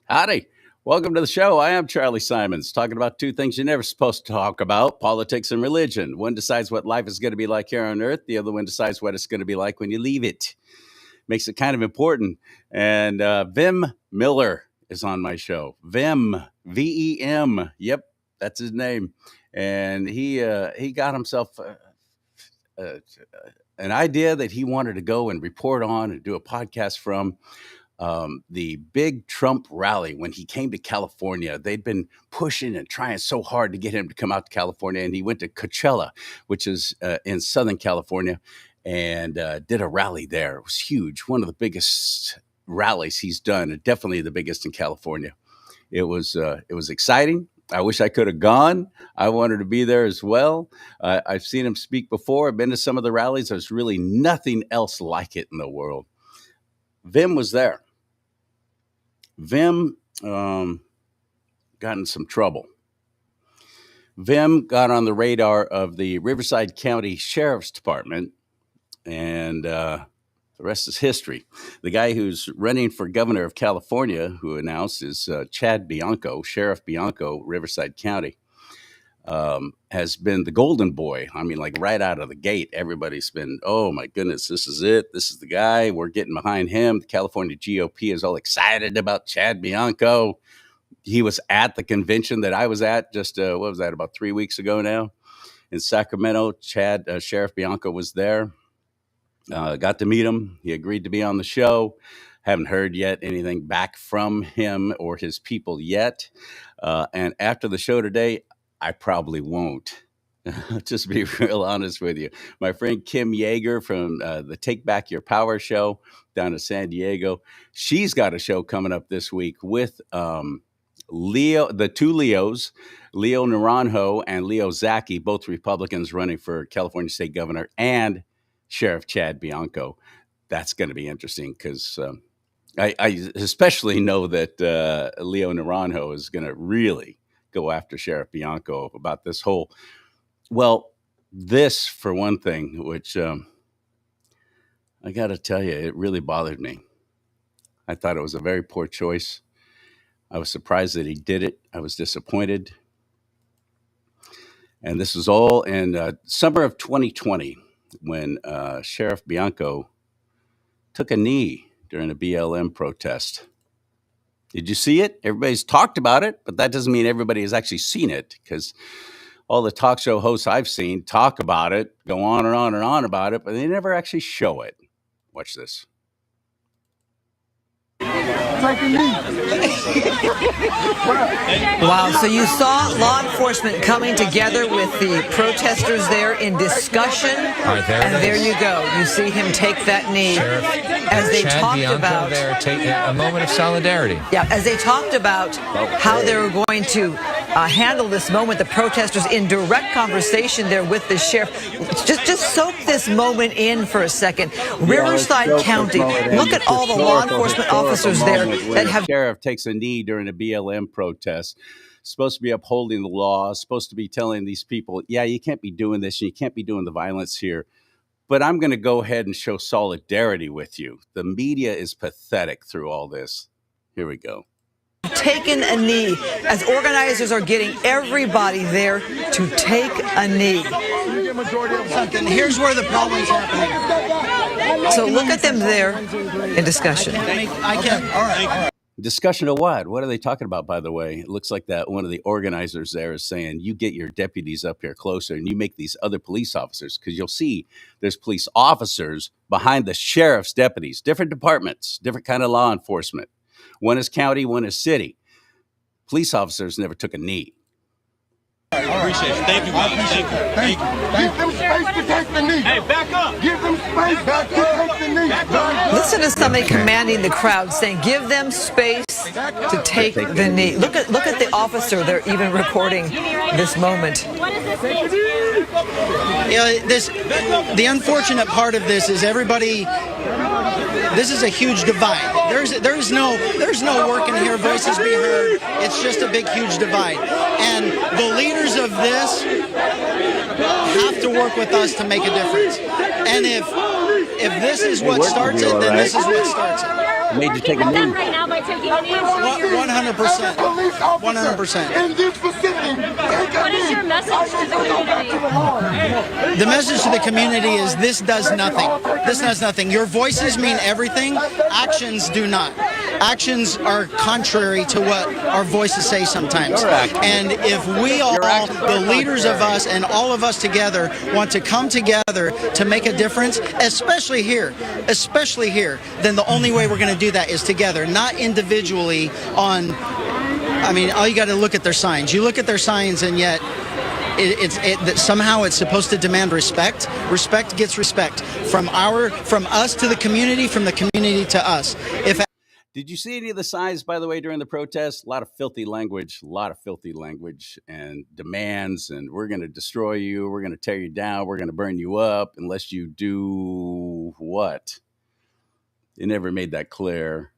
Howdy. Welcome to the show. I am CharLee Simons, talking about two things you're never supposed to talk about: politics and religion. One decides what life is going to be like here on Earth. The other one decides what it's going to be like when you leave it. Makes it kind of important. And Vim Miller is on my show. Vim, V-E-M. Yep, that's his name. And he got himself uh, an idea that he wanted to go and report on and do a podcast from. The big Trump rally when he came to California. They'd been pushing and trying so hard to get him to come out to California, and he went to Coachella, which is in Southern California, and did a rally there. It was huge, one of the biggest rallies he's done, and definitely the biggest in California. It was exciting. I wish I could have gone. I wanted to be there as well. I've seen him speak before. I've been to some of the rallies. There's really nothing else like it in the world. Vim was there. Vim got in some trouble. Vim got on the radar of the Riverside County Sheriff's Department, and the rest is history. The guy who's running for governor of California, who announced, is Chad Bianco, Sheriff Bianco, Riverside County. Has been the golden boy. I mean, like right out of the gate, everybody's been, oh my goodness, this is it. This is the guy. We're getting behind him. The California GOP is all excited about Chad Bianco. He was at the convention that I was at just, what was that, about 3 weeks ago now in Sacramento. Sheriff Bianco was there. Got to meet him. He agreed to be on the show. Haven't heard yet anything back from him or his people yet. And after the show today, I probably won't. Just be real honest with you. My friend Kim Yeager from the Take Back Your Power show down in San Diego, she's got a show coming up this week with the two Leos, Leo Naranjo and Leo Zaki, both Republicans running for California State Governor, and Sheriff Chad Bianco. That's going to be interesting because I especially know that Leo Naranjo is going to really go after Sheriff Bianco about this whole, this for one thing, which I got to tell you, it really bothered me. I thought it was a very poor choice. I was surprised that he did it. I was disappointed. And this was all in summer of 2020 when Sheriff Bianco took a knee during a BLM protest. Did you see it? Everybody's talked about it, but that doesn't mean everybody has actually seen it, because all the talk show hosts I've seen talk about it, go on and on and on about it, but they never actually show it. Watch this. Wow, so you saw law enforcement coming together with the protesters there in discussion, and there you go. You see him take that knee as they Chad talked Bianco about there, take a moment of solidarity. Yeah, as they talked about how they were going to handle this moment, the protesters in direct conversation there with the sheriff. Just soak this moment in for a second. Riverside County, look at all the law enforcement officers there that have... Sheriff takes a knee during a BLM protest. Supposed to be upholding the law, supposed to be telling these people, yeah, you can't be doing this and you can't be doing the violence here. But I'm going to go ahead and show solidarity with you. The media is pathetic through all this. Here we go. Taken a knee, as organizers are getting everybody there to take a knee. Here's where the problem's happening. So look at them there in discussion. I can't. All right. Discussion of what? What are they talking about, by the way? It looks like that one of the organizers there is saying, you get your deputies up here closer and you make these other police officers, because you'll see there's police officers behind the sheriff's deputies, different departments, different kind of law enforcement. One is county, one is city. Police officers never took a knee. I appreciate it. Thank you, man. Thank you. Give them space to take the knee. Hey, back up. Give them space back to take the knee. Listen to somebody commanding the crowd, saying, give them space to take the knee. Look at the officer. They're even recording this moment. The unfortunate part of this is everybody. This is a huge divide. There's no work in here. Voices be heard. It's just a big, huge divide. And the leaders of this have to work with us to make a difference. And if this is what starts it, then this is what starts it. made you take a them move. right now by taking a knee and showing your 100%. 100%. In this vicinity. What is your message to the community? The message to the community is this does nothing. This does nothing. Your voices mean everything. Actions do not. Actions are contrary to what our voices say sometimes. And if we all, the leaders of us and all of us together, want to come together to make a difference, especially here, then the only way we're going to do that is together, not individually on, I mean, all you got to look at their signs. You look at their signs and yet somehow it's supposed to demand respect. Respect gets respect from us to the community, from the community to us. Did you see any of the signs, by the way, during the protest? A lot of filthy language, and demands, and we're going to destroy you, we're going to tear you down, we're going to burn you up unless you do what? They never made that clear.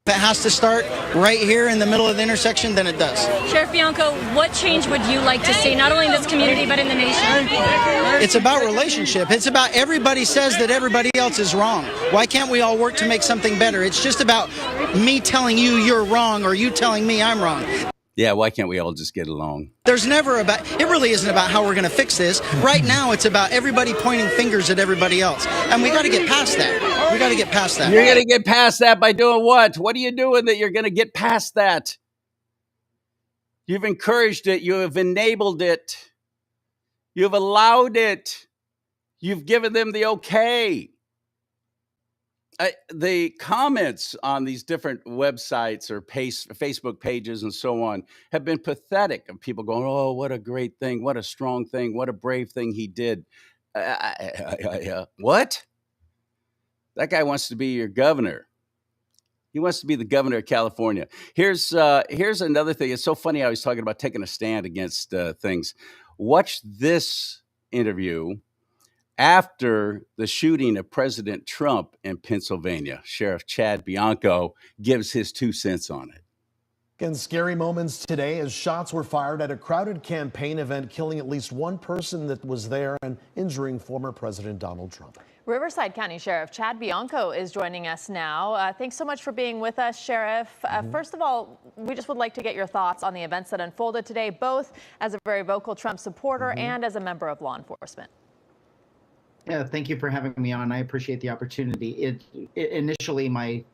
If it has to start right here in the middle of the intersection, then it does. Sheriff Bianco, what change would you like to see, not only in this community, but in the nation? It's about relationship. It's about everybody says that everybody else is wrong. Why can't we all work to make something better? It's just about me telling you you're wrong or you telling me I'm wrong. Yeah, why can't we all just get along? It really isn't about how we're going to fix this. Right now, it's about everybody pointing fingers at everybody else. And we got to get past that. We got to get past that. You're going to get past that by doing what? What are you doing that you're going to get past that? You've encouraged it. You have enabled it. You've allowed it. You've given them the okay. The comments on these different websites or Facebook pages and so on have been pathetic of people going, oh, what a great thing. What a strong thing. What a brave thing he did. What? That guy wants to be your governor. He wants to be the governor of California. Here's another thing. It's so funny how he's talking about taking a stand against things. Watch this interview after the shooting of President Trump in Pennsylvania. Sheriff Chad Bianco gives his 2 cents on it. And scary moments today as shots were fired at a crowded campaign event, killing at least one person that was there and injuring former President Donald Trump. Riverside County Sheriff Chad Bianco is joining us now. Thanks so much for being with us, Sheriff. First of all, we just would like to get your thoughts on the events that unfolded today, both as a very vocal Trump supporter and as a member of law enforcement. Yeah, thank you for having me on. I appreciate the opportunity. Initially, my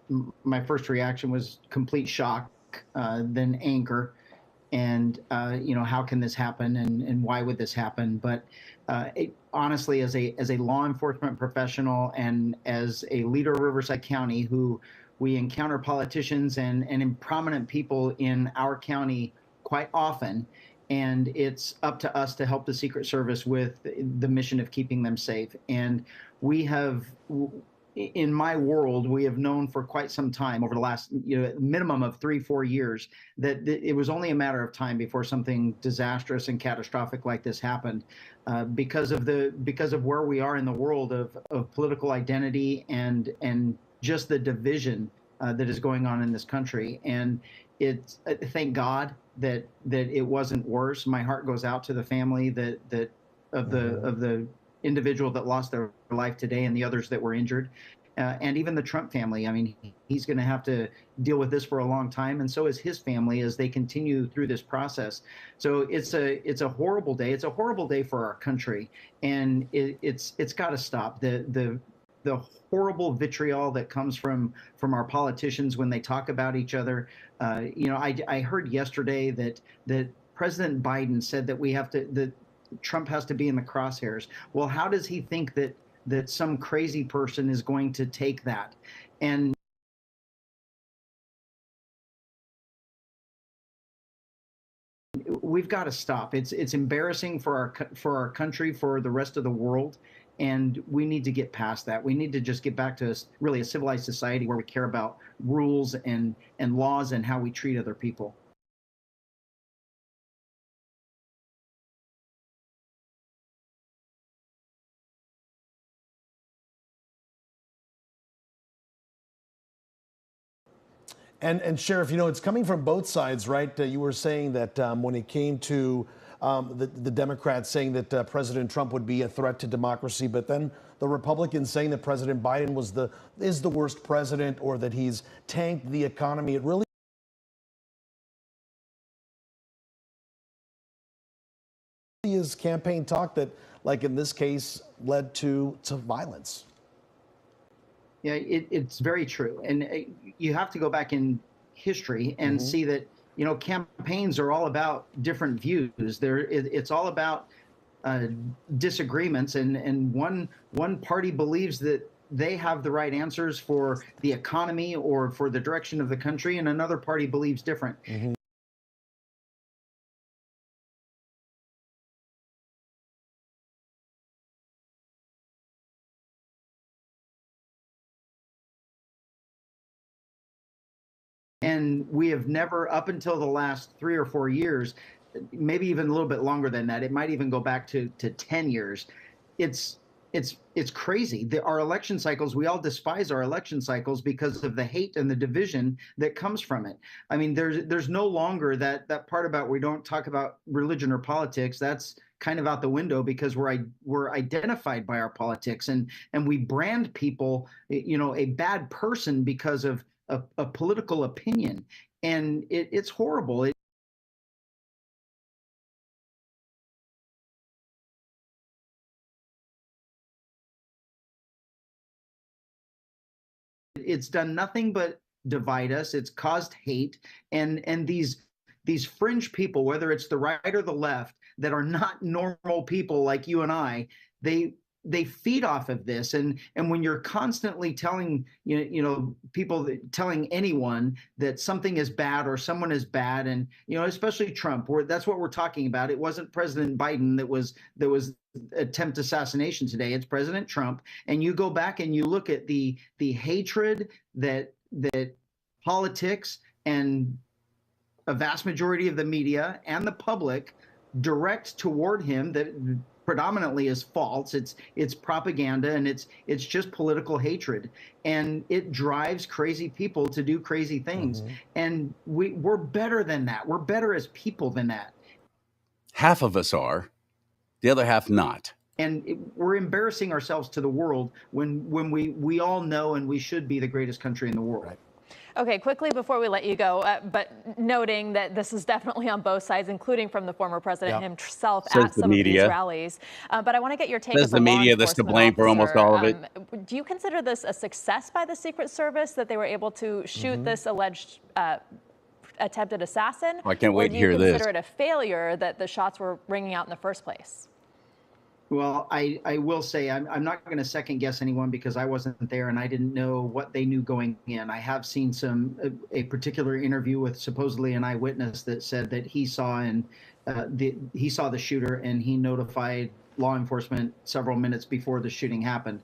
first reaction was complete shock, then anger, and how can this happen, and why would this happen? But honestly, as a law enforcement professional and as a leader of Riverside County, who we encounter politicians and prominent people in our county quite often. And it's up to us to help the Secret Service with the mission of keeping them safe. And we have, in my world, we have known for quite some time, over the last minimum of 3-4 years, that it was only a matter of time before something disastrous and catastrophic like this happened, because of where we are in the world of political identity and just the division that is going on in this country. And it's thank God that it wasn't worse. My heart goes out to the family of the individual that lost their life today and the others that were injured, and even the Trump family. I mean, he's going to have to deal with this for a long time, and so is his family as they continue through this process. So it's a horrible day. It's a horrible day for our country, and it's got to stop. The horrible vitriol that comes from our politicians when they talk about each other. I heard yesterday that President Biden said that Trump has to be in the crosshairs. Well, how does he think that some crazy person is going to take that? And we've got to stop. It's embarrassing for our country, for the rest of the world. And we need to get past that. We need to just get back to really a civilized society where we care about rules and laws and how we treat other people. And Sheriff, it's coming from both sides, right? You were saying that when it came to the Democrats saying that President Trump would be a threat to democracy, but then the Republicans saying that President Biden is the worst president, or that he's tanked the economy. It really is campaign talk that, like in this case, led to violence. Yeah, it's very true. And you have to go back in history and see that, you know, campaigns are all about different views. It's all about disagreements, and one party believes that they have the right answers for the economy or for the direction of the country, and another party believes different. And we have never, up until the last 3 or 4 years, maybe even a little bit longer than that, it might even go back to 10 years. It's crazy. Our election cycles, we all despise our election cycles because of the hate and the division that comes from it. I mean, there's no longer that part about we don't talk about religion or politics. That's kind of out the window because we're identified by our politics, and we brand people, you know, a bad person because of a political opinion, and it's horrible. It's done nothing but divide us. It's caused hate, and these fringe people, whether it's the right or the left, that are not normal people like you and I, they feed off of this. And when you're constantly telling people, telling anyone that something is bad or someone is bad, and especially Trump, that's what we're talking about. It wasn't President Biden that was attempt assassination today. It's President Trump. And you go back and you look at the hatred that politics and a vast majority of the media and the public direct toward him, that predominantly is false. It's propaganda, and it's just political hatred, and it drives crazy people to do crazy things. And we're better than that. We're better as people than that. Half of us are, the other half not. And we're embarrassing ourselves to the world when we all know, and we should be the greatest country in the world. Right. Okay, quickly before we let you go, but noting that this is definitely on both sides, including from the former president himself at some of these rallies. But I want to get your take as a law enforcement officer. Says the media that's to blame for almost all of it. Do you consider this a success by the Secret Service that they were able to shoot this alleged attempted assassin? I can't wait to hear this. Or do you consider it a failure that the shots were ringing out in the first place? Well, I will say I'm not going to second guess anyone because I wasn't there and I didn't know what they knew going in. I have seen a particular interview with supposedly an eyewitness that said that he saw the shooter, and he notified law enforcement several minutes before the shooting happened.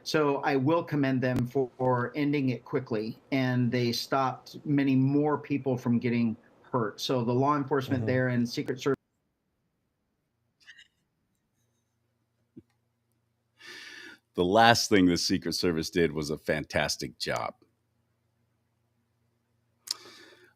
So I will commend them for ending it quickly, and they stopped many more people from getting hurt. So the law enforcement there and Secret Service. The last thing the Secret Service did was a fantastic job.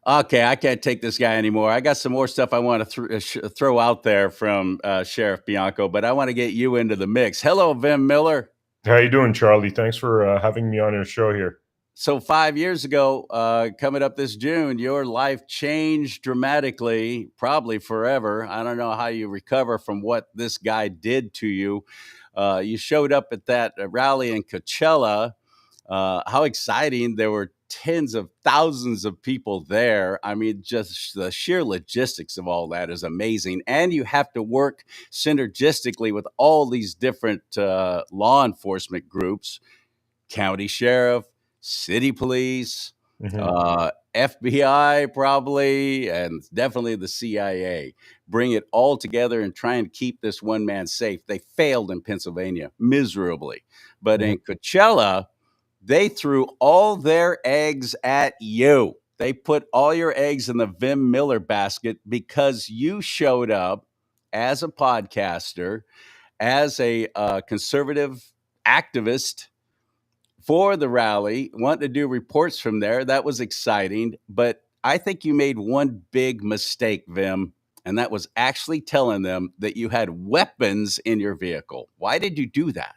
Okay, I can't take this guy anymore. I got some more stuff I want to throw out there from Sheriff Bianco, but I want to get you into the mix. Hello, Vim Miller. How you doing, Charlie? Thanks for having me on your show here. So 5 years ago, coming up this June, your life changed dramatically, probably forever. I don't know how you recover from what this guy did to you. You showed up at that rally in Coachella. How exciting. There were tens of thousands of people there. I mean, just the sheer logistics of all that is amazing. And you have to work synergistically with all these different law enforcement groups, county sheriff, city police, FBI probably, and definitely the CIA. Bring it all together and try and keep this one man safe. They failed in Pennsylvania miserably. But in Coachella, they threw all their eggs at you. They put all your eggs in the Vim Miller basket because you showed up as a podcaster, as a conservative activist for the rally, wanting to do reports from there. That was exciting. But I think you made one big mistake, Vim. and that was actually telling them that you had weapons in your vehicle. Why did you do that?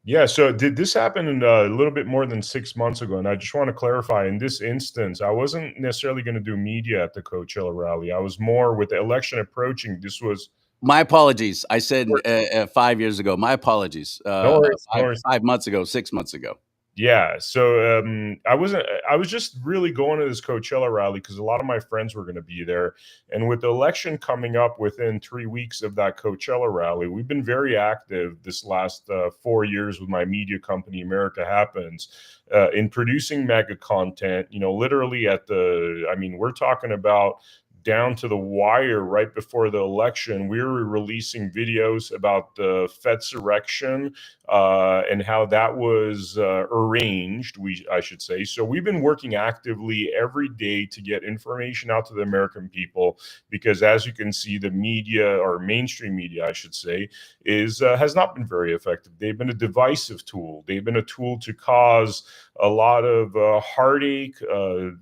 Yeah, so did this happen in a little bit more than 6 months ago? And I just want to clarify, in this instance, I wasn't necessarily going to do media at the Coachella rally. I was more with the election approaching. This was My apologies. I said 5 years ago. My apologies. no worries, no Five, worries. 5 months ago, 6 months ago. Yeah, so I wasn't. I was just really going to this Coachella rally because a lot of my friends were going to be there, and with the election coming up within 3 weeks of that Coachella rally, we've been very active this last 4 years with my media company, America Happens, in producing mega content. You know, literally at the. I mean, we're talking about down to the wire right before the election. We were releasing videos about the Fedsurrection and how that was arranged, I should say. So we've been working actively every day to get information out to the American people because, as you can see, the media, or mainstream media, I should say, has not been very effective. They've been a divisive tool. They've been a tool to cause a lot of heartache,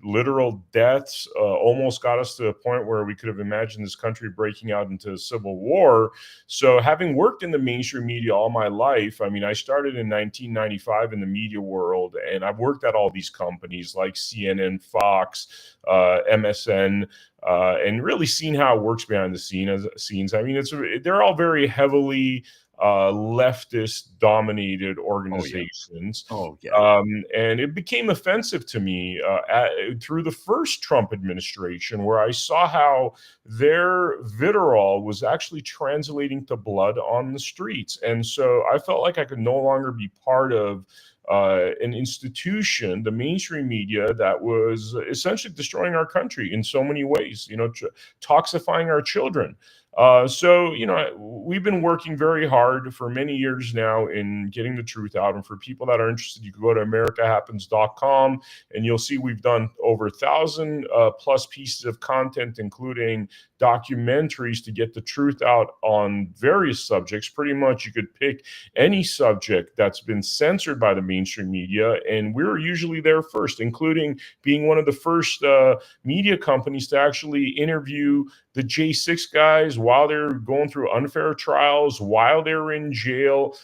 literal deaths, almost got us to a point where we could have imagined this country breaking out into a civil war. So having worked in the mainstream media all my life, I mean, I started in 1995 in the media world, and I've worked at all these companies like CNN, Fox, MSN, and really seen how it works behind the scenes. I mean, they're all very heavily leftist dominated organizations. And it became offensive to me through the first Trump administration, where I saw how their vitriol was actually translating to blood on the streets. And so I felt like I could no longer be part of an institution, the mainstream media, that was essentially destroying our country in so many ways, you know, toxifying our children. So, you know, we've been working very hard for many years now in getting the truth out. And for people that are interested, you can go to americahappens.com and you'll see we've done over 1,000 plus pieces of content, including documentaries, to get the truth out on various subjects. Pretty much you could pick any subject that's been censored by the mainstream media, and we're usually there first, including being one of the first media companies to actually interview the J6 guys while they're going through unfair trials, while they're in jail.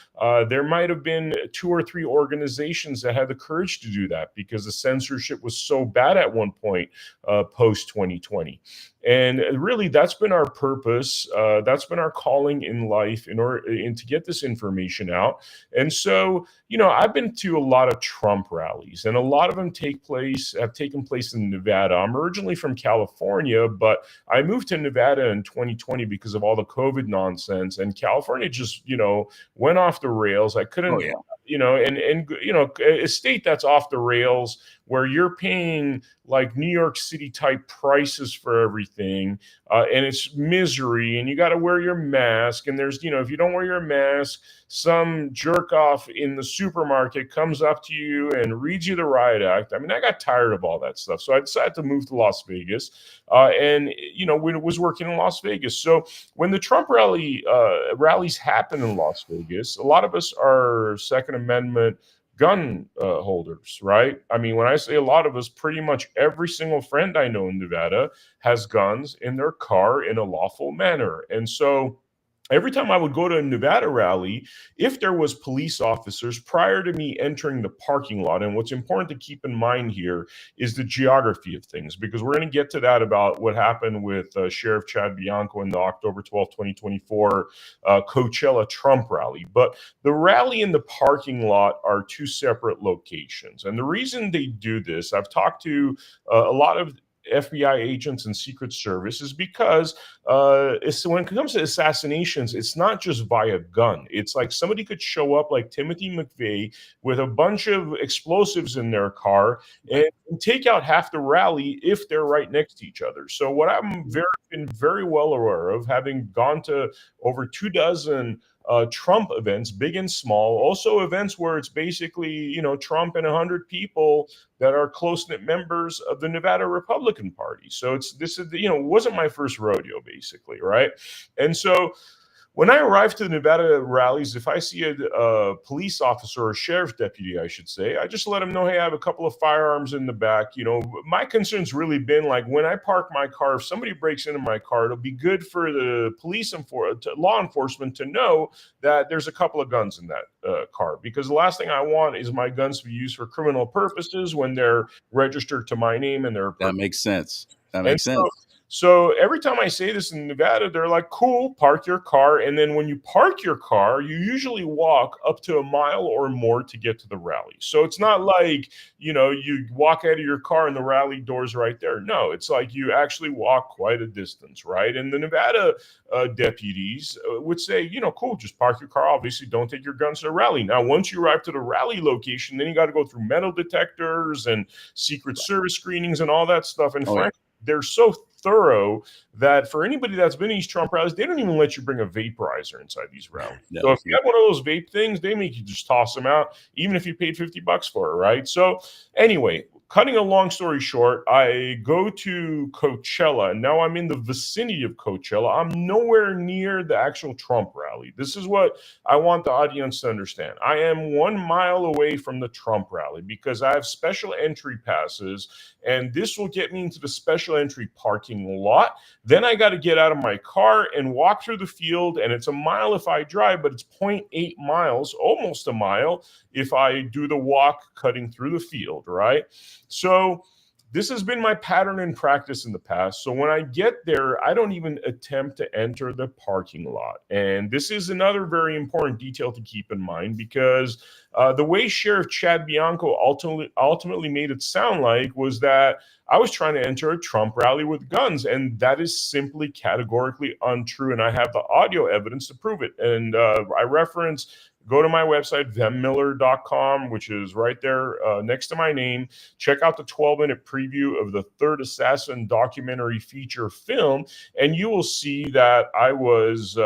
There might have been 2 or 3 organizations that had the courage to do that because the censorship was so bad at one point post 2020. And really, that's been our purpose. That's been our calling in life in order to get this information out. And so, you know, I've been to a lot of Trump rallies, and a lot of them have taken place in Nevada. I'm originally from California, but I moved to Nevada in 2020 because of all the COVID nonsense, and California just, you know, went off the rails. I couldn't, you know, and you know, a state that's off the rails where you're paying like New York City type prices for everything, and it's misery, and you got to wear your mask. And there's, you know, if you don't wear your mask, some jerk off in the supermarket comes up to you and reads you the riot act. I mean, I got tired of all that stuff. So I decided to move to Las Vegas, and, you know, was working in Las Vegas. So when the Trump rallies happen in Las Vegas, a lot of us are Second Amendment gun holders, right? I mean, when I say a lot of us, pretty much every single friend I know in Nevada has guns in their car in a lawful manner. And so every time I would go to a Nevada rally, if there was police officers prior to me entering the parking lot, and what's important to keep in mind here is the geography of things, because we're going to get to that about what happened with Sheriff Chad Bianco in the October 12, 2024 Coachella Trump rally. But the rally and the parking lot are 2 separate locations. And the reason they do this, I've talked to a lot of FBI agents and Secret Service, is because when it comes to assassinations, it's not just via gun. It's like somebody could show up like Timothy McVeigh with a bunch of explosives in their car and take out half the rally if they're right next to each other. So what I'm been very well aware of, having gone to over 24 Trump events, big and small, also events where it's basically, you know, Trump and 100 people that are close-knit members of the Nevada Republican Party. So this is, you know, it wasn't my first rodeo, basically, right? And so when I arrive to the Nevada rallies, if I see a police officer or a sheriff's deputy, I should say, I just let them know, hey, I have a couple of firearms in the back. You know, my concern's really been like when I park my car, if somebody breaks into my car, it'll be good for the police and for law enforcement to know that there's a couple of guns in that car, because the last thing I want is my guns to be used for criminal purposes when they're registered to my name and they're That makes sense. That and makes sense. so every time I say this in Nevada, they're like, cool, park your car. And then when you park your car, you usually walk up to a mile or more to get to the rally. So it's not like, you know, you walk out of your car and the rally door's right there. No, it's like you actually walk quite a distance, right? And the Nevada deputies would say, you know, cool, just park your car. Obviously, don't take your guns to the rally. Now, once you arrive to the rally location, then you got to go through metal detectors and Secret Service screenings and all that stuff. And frankly, they're so thorough that for anybody that's been to these Trump rallies, they don't even let you bring a vaporizer inside these rallies. No. So if you have one of those vape things, they make you just toss them out, even if you paid $50 for it, right? So anyway, cutting a long story short, I go to Coachella, and now I'm in the vicinity of Coachella. I'm nowhere near the actual Trump rally. This is what I want the audience to understand. I am 1 mile away from the Trump rally because I have special entry passes, and this will get me into the special entry parking lot. Then I got to get out of my car and walk through the field, and it's a mile if I drive, but it's 0.8 miles, almost a mile, if I do the walk cutting through the field, right? So this has been my pattern in practice in the past. So when I get there, I don't even attempt to enter the parking lot. And this is another very important detail to keep in mind, because the way Sheriff Chad Bianco ultimately made it sound like was that I was trying to enter a Trump rally with guns. And that is simply categorically untrue. And I have the audio evidence to prove it. And I reference, go to my website, vemmiller.com, which is right there next to my name. Check out the 12-minute preview of the Third Assassin documentary feature film, and you will see that I was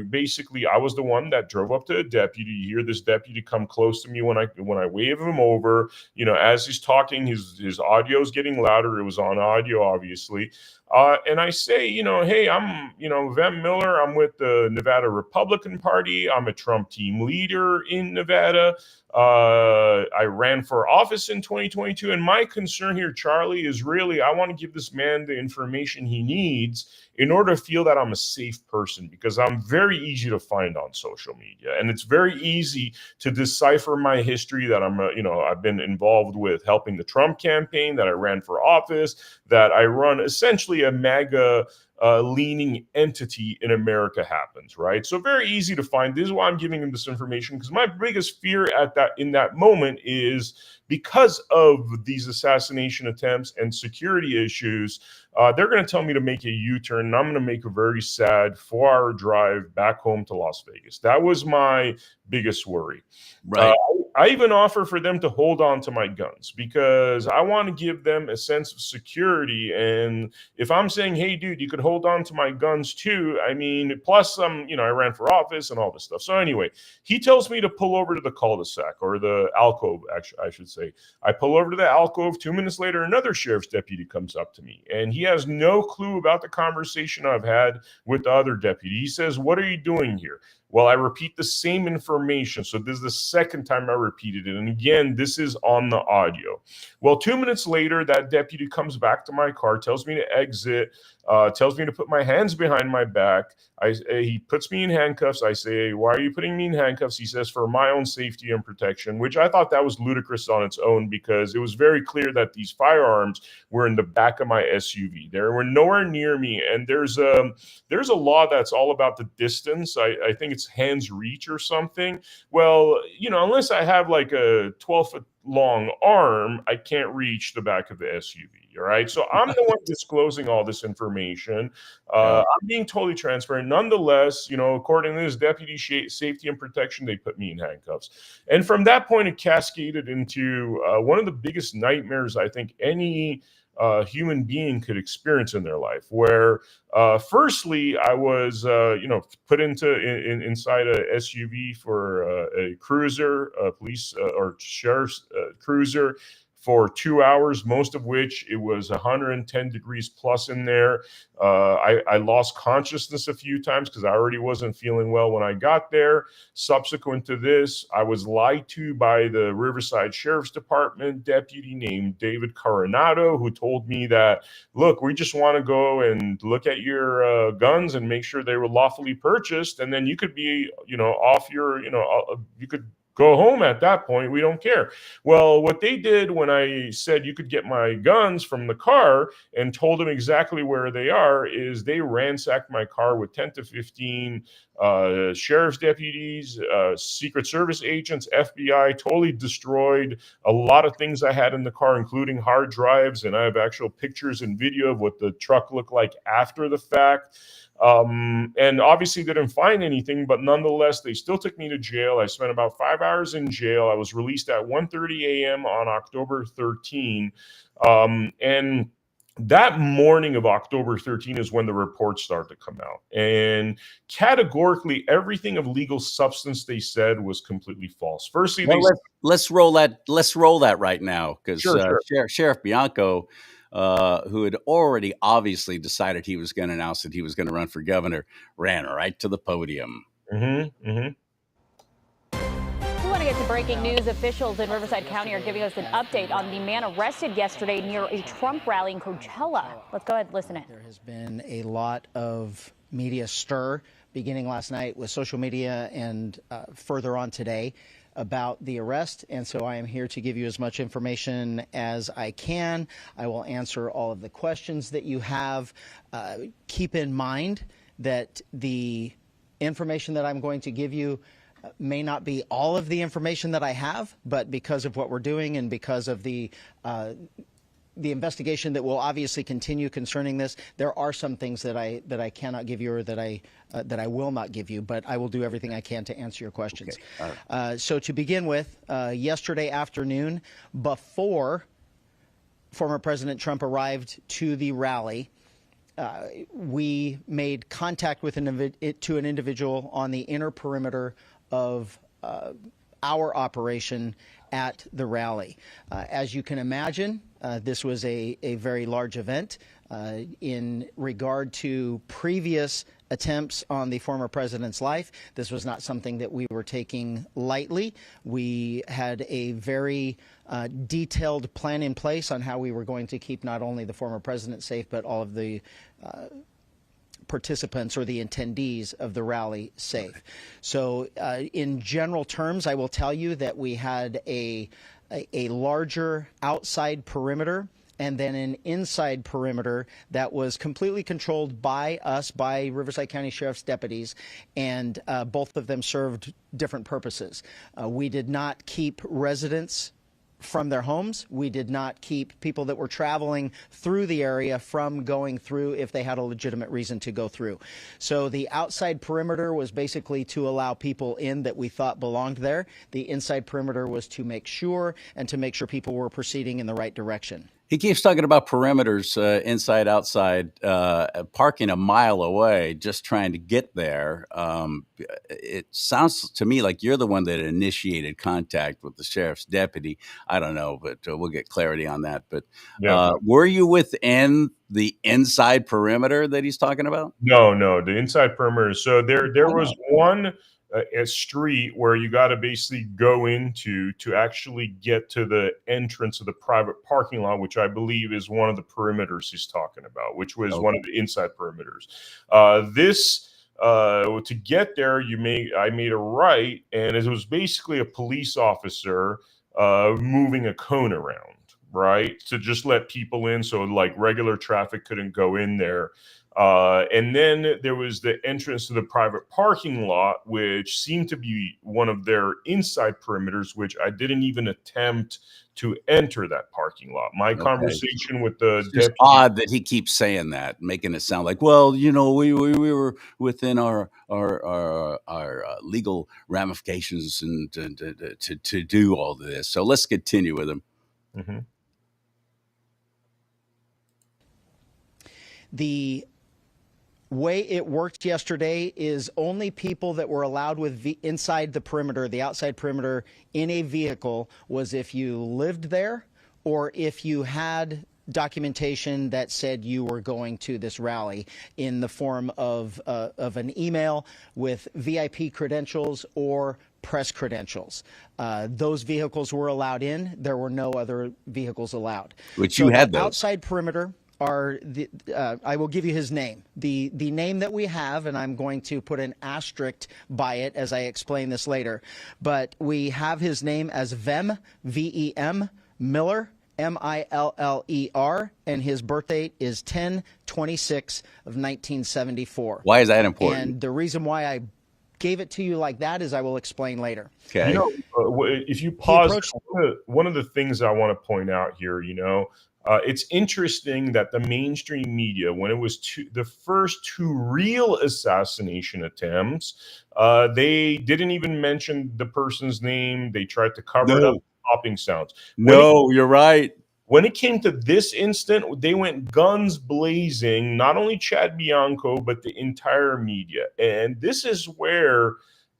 basically, I was the one that drove up to a deputy. You hear this deputy come close to me when I wave him over. You know, as he's talking, his audio is getting louder. It was on audio, obviously. And I say, you know, hey, I'm, you know, Vem Miller. I'm with the Nevada Republican Party. I'm a Trump team leader in Nevada. I ran for office in 2022. And my concern here, CharLee, is really, I want to give this man the information he needs in order to feel that I'm a safe person, because I'm very easy to find on social media. And it's very easy to decipher my history, that I'm, you know, I've been involved with helping the Trump campaign, that I ran for office, that I run essentially a MAGA leaning entity in America happens, right? So very easy to find. This is why I'm giving him this information, because my biggest fear in that moment is, because of these assassination attempts and security issues, they're going to tell me to make a U-turn, and I'm going to make a very sad 4-hour drive back home to Las Vegas. That was my biggest worry. Right. I even offer for them to hold on to my guns, because I want to give them a sense of security. And if I'm saying, hey, dude, you could hold on to my guns too, I mean, plus you know, I ran for office and all this stuff. So anyway, he tells me to pull over to the cul-de-sac, or the alcove, actually, I should say. I pull over to the alcove. 2 minutes later, another sheriff's deputy comes up to me, and he has no clue about the conversation I've had with the other deputy. He says, what are you doing here? Well, I repeat the same information. So this is the second time I repeated it. And again, this is on the audio. Well, 2 minutes later, that deputy comes back to my car, tells me to exit, tells me to put my hands behind my back. He puts me in handcuffs. I say, why are you putting me in handcuffs? He says, for my own safety and protection, which I thought that was ludicrous on its own, because it was very clear that these firearms were in the back of my SUV. They were nowhere near me. And there's a law that's all about the distance. I think it's hands reach or something. Well, you know, unless I have like a 12-foot long arm, I can't reach the back of the SUV. All right. So I'm the one disclosing all this information. I'm being totally transparent. Nonetheless, you know, according to this deputy safety and protection, they put me in handcuffs. And from that point, it cascaded into one of the biggest nightmares I think any human being could experience in their life, where firstly, I was, you know, put inside a SUV for a cruiser, a police or sheriff's cruiser, for 2 hours, most of which it was 110 degrees plus in there. I lost consciousness a few times because I already wasn't feeling well when I got there. Subsequent to this, I was lied to by the Riverside Sheriff's Department deputy named David Coronado, who told me that, look, we just want to go and look at your guns and make sure they were lawfully purchased, and then you could be, off your, you could go home at that point. We don't care. Well, what they did when I said you could get my guns from the car and told them exactly where they are is they ransacked my car with 10 to 15 sheriff's deputies, Secret Service agents, FBI, totally destroyed a lot of things I had in the car, including hard drives. And I have actual pictures and video of what the truck looked like after the fact. And obviously they didn't find anything, but nonetheless, they still took me to jail. I spent about 5 hours in jail. I was released at 1:30 a.m. on October 13. And that morning of October 13 is when the reports started to come out. And categorically, everything of legal substance they said was completely false. Firstly, let's roll that. Let's roll that right now, because Sure. Sheriff Bianco, who had already obviously decided he was going to announce that he was going to run for governor, ran right to the podium. We want to get to breaking news. Officials in Riverside County are giving us an update on the man arrested yesterday near a Trump rally in Coachella. Let's go ahead and listen in. There has been a lot of media stir beginning last night with social media and further on today about the arrest, and so I am here to give you as much information as I can. I will answer all of the questions that you have. Keep in mind that the information that I'm going to give you may not be all of the information that I have, but because of what we're doing and because of the investigation that will obviously continue concerning this, there are some things that I cannot give you, or that I will not give you, but I will do everything I can to answer your questions. Okay. All right. So to begin with, yesterday afternoon, before former President Trump arrived to the rally, we made contact with an individual on the inner perimeter of our operation at the rally. As you can imagine, this was a very large event. In regard to previous attempts on the former president's life, this was not something that we were taking lightly. We had a very detailed plan in place on how we were going to keep not only the former president safe, but all of the participants or the attendees of the rally safe. So in general terms, I will tell you that we had a larger outside perimeter and then an inside perimeter that was completely controlled by us, by Riverside County Sheriff's deputies, and both of them served different purposes. We did not keep residents from their homes. We did not keep people that were traveling through the area from going through if they had a legitimate reason to go through. So the outside perimeter was basically to allow people in that we thought belonged there. The inside perimeter was to make sure people were proceeding in the right direction. He keeps talking about perimeters, inside, outside, parking a mile away, just trying to get there. It sounds to me like you're the one that initiated contact with the sheriff's deputy. I don't know, but we'll get clarity on that. But were you within the inside perimeter that he's talking about? No, the inside perimeter. So there was one a street where you got to basically go into to actually get to the entrance of the private parking lot, which I believe is one of the perimeters he's talking about, which was one of the inside perimeters. To get there, I made a right, and it was basically a police officer moving a cone around, right, to just let people in, so like regular traffic couldn't go in there. And then there was the entrance to the private parking lot, which seemed to be one of their inside perimeters, which I didn't even attempt to enter that parking lot. My conversation with the deputy. It's odd that he keeps saying that, making it sound like, well, we were within our legal ramifications and to do all this. So let's continue with him. Mm-hmm. The way it worked yesterday is only people that were allowed inside the perimeter, the outside perimeter, in a vehicle was if you lived there or if you had documentation that said you were going to this rally in the form of an email with VIP credentials or press credentials. Those vehicles were allowed in. There were no other vehicles allowed. Which you had those. Outside perimeter are the, I will give you his name. The name that we have, and I'm going to put an asterisk by it as I explain this later, but we have his name as Vem, V-E-M, Miller, M-I-L-L-E-R, and his birth date is 10/26 of 1974. Why is that important? And the reason why I gave it to you like that is I will explain later. Okay. You know, if you pause, one of the things I want to point out here, it's interesting that the mainstream media, when it was the first two real assassination attempts, they didn't even mention the person's name. They tried to cover it up with popping sounds. You're right. When it came to this instant, they went guns blazing, not only Chad Bianco, but the entire media. And this is where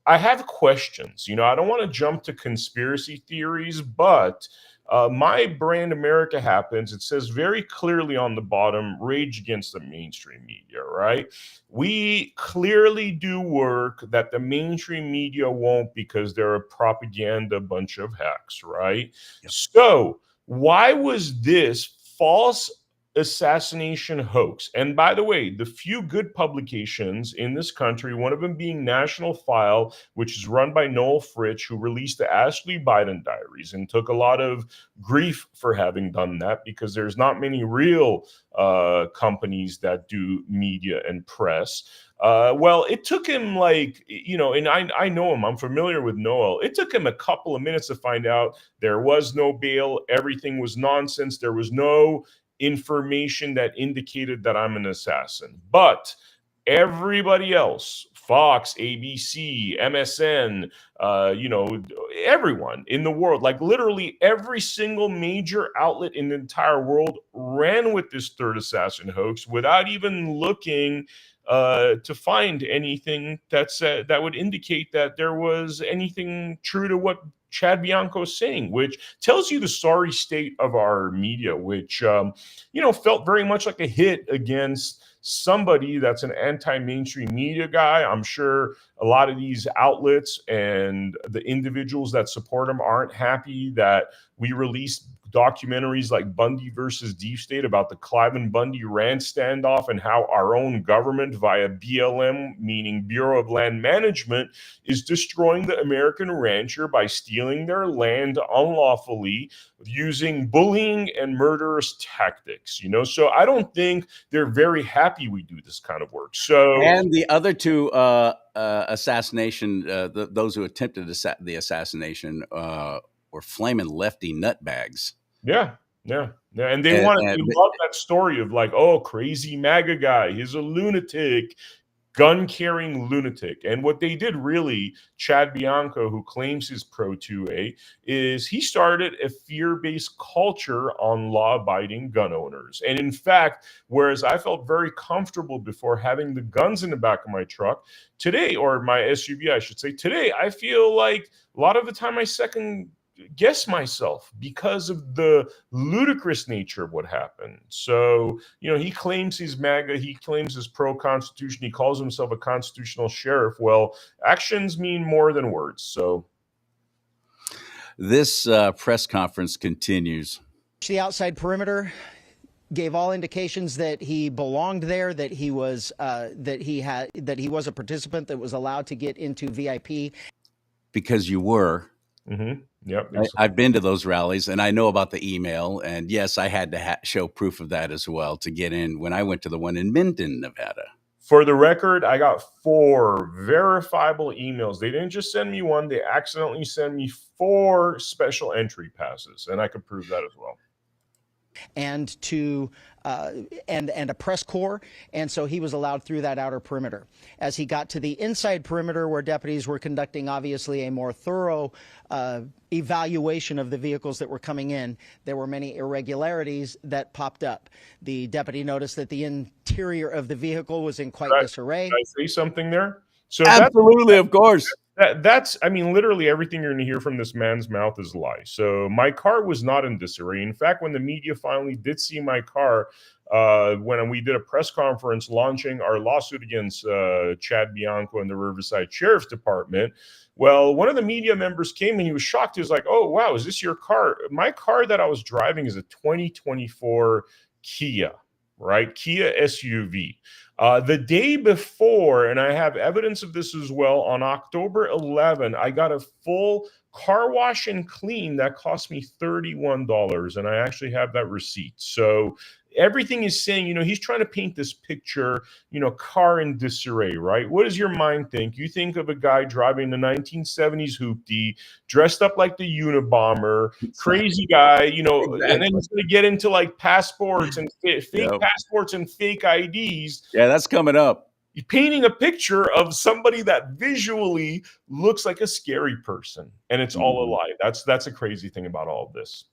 I have questions. I don't want to jump to conspiracy theories, but my brand America Happens, it says very clearly on the bottom, rage against the mainstream media, right? We clearly do work that the mainstream media won't because they're a propaganda bunch of hacks, right? Yep. So why was this false assassination hoax? And by the way, the few good publications in this country, one of them being National File, which is run by Noel Fritsch, who released the Ashley Biden diaries and took a lot of grief for having done that because there's not many real companies that do media and press. Well, it took him and I know him, I'm familiar with Noel. It took him a couple of minutes to find out there was no bail. Everything was nonsense. There was no information that indicated that I'm an assassin. But everybody else, Fox, ABC, MSN, everyone in the world, like literally every single major outlet in the entire world ran with this third assassin hoax without even looking to find anything that would indicate that there was anything true to what Chad Bianco is saying, which tells you the sorry state of our media, which, felt very much like a hit against somebody that's an anti-mainstream media guy. I'm sure a lot of these outlets and the individuals that support them aren't happy that we released documentaries like Bundy versus Deep State about the Clive and Bundy Rand standoff and how our own government via BLM, meaning Bureau of Land Management, is destroying the American rancher by stealing their land unlawfully using bullying and murderous tactics, So I don't think they're very happy we do this kind of work. So, and the other two assassination, those who attempted the assassination were flaming lefty nutbags. Yeah. And they love that story of crazy MAGA guy. He's a lunatic, gun-carrying lunatic. And what they did really, Chad Bianco, who claims he's pro-2A, is he started a fear-based culture on law-abiding gun owners. And in fact, whereas I felt very comfortable before having the guns in the back of my truck, today, or my SUV, I should say, today, I feel like a lot of the time I second guess myself because of the ludicrous nature of what happened. So, he claims he's MAGA, he claims he's pro-constitution, he calls himself a constitutional sheriff. Well, actions mean more than words. So this press conference continues. The outside perimeter gave all indications that he belonged there, that he was that he was a participant that was allowed to get into VIP. Because you were. Mm-hmm. Yep. I've been to those rallies and I know about the email. And yes, I had to show proof of that as well to get in when I went to the one in Minden, Nevada. For the record, I got 4 verifiable emails. They didn't just send me one. They accidentally sent me 4 special entry passes. And I could prove that as well. And a press corps, and so he was allowed through that outer perimeter. As he got to the inside perimeter, where deputies were conducting obviously a more thorough evaluation of the vehicles that were coming in, there were many irregularities that popped up. The deputy noticed that the interior of the vehicle was in quite disarray. Can I say something there? So absolutely, of course. That's, I mean, literally everything you're going to hear from this man's mouth is lie. So my car was not in disarray. In fact, when the media finally did see my car, when we did a press conference launching our lawsuit against Chad Bianco and the Riverside Sheriff's Department, well, one of the media members came and he was shocked. He was like, "Oh, wow, is this your car?" My car that I was driving is a 2024 Kia, right? Kia SUV. The day before, and I have evidence of this as well, on October 11, I got a full car wash and clean that cost me $31, and I actually have that receipt. So everything is saying, he's trying to paint this picture, car in disarray, right? What does your mind think? You think of a guy driving the 1970s hoopty, dressed up like the Unabomber, crazy guy, Exactly. and then he's going to get into like passports and fake passports and fake IDs. Yeah, that's coming up. You're painting a picture of somebody that visually looks like a scary person, and it's all a lie. That's a crazy thing about all of this.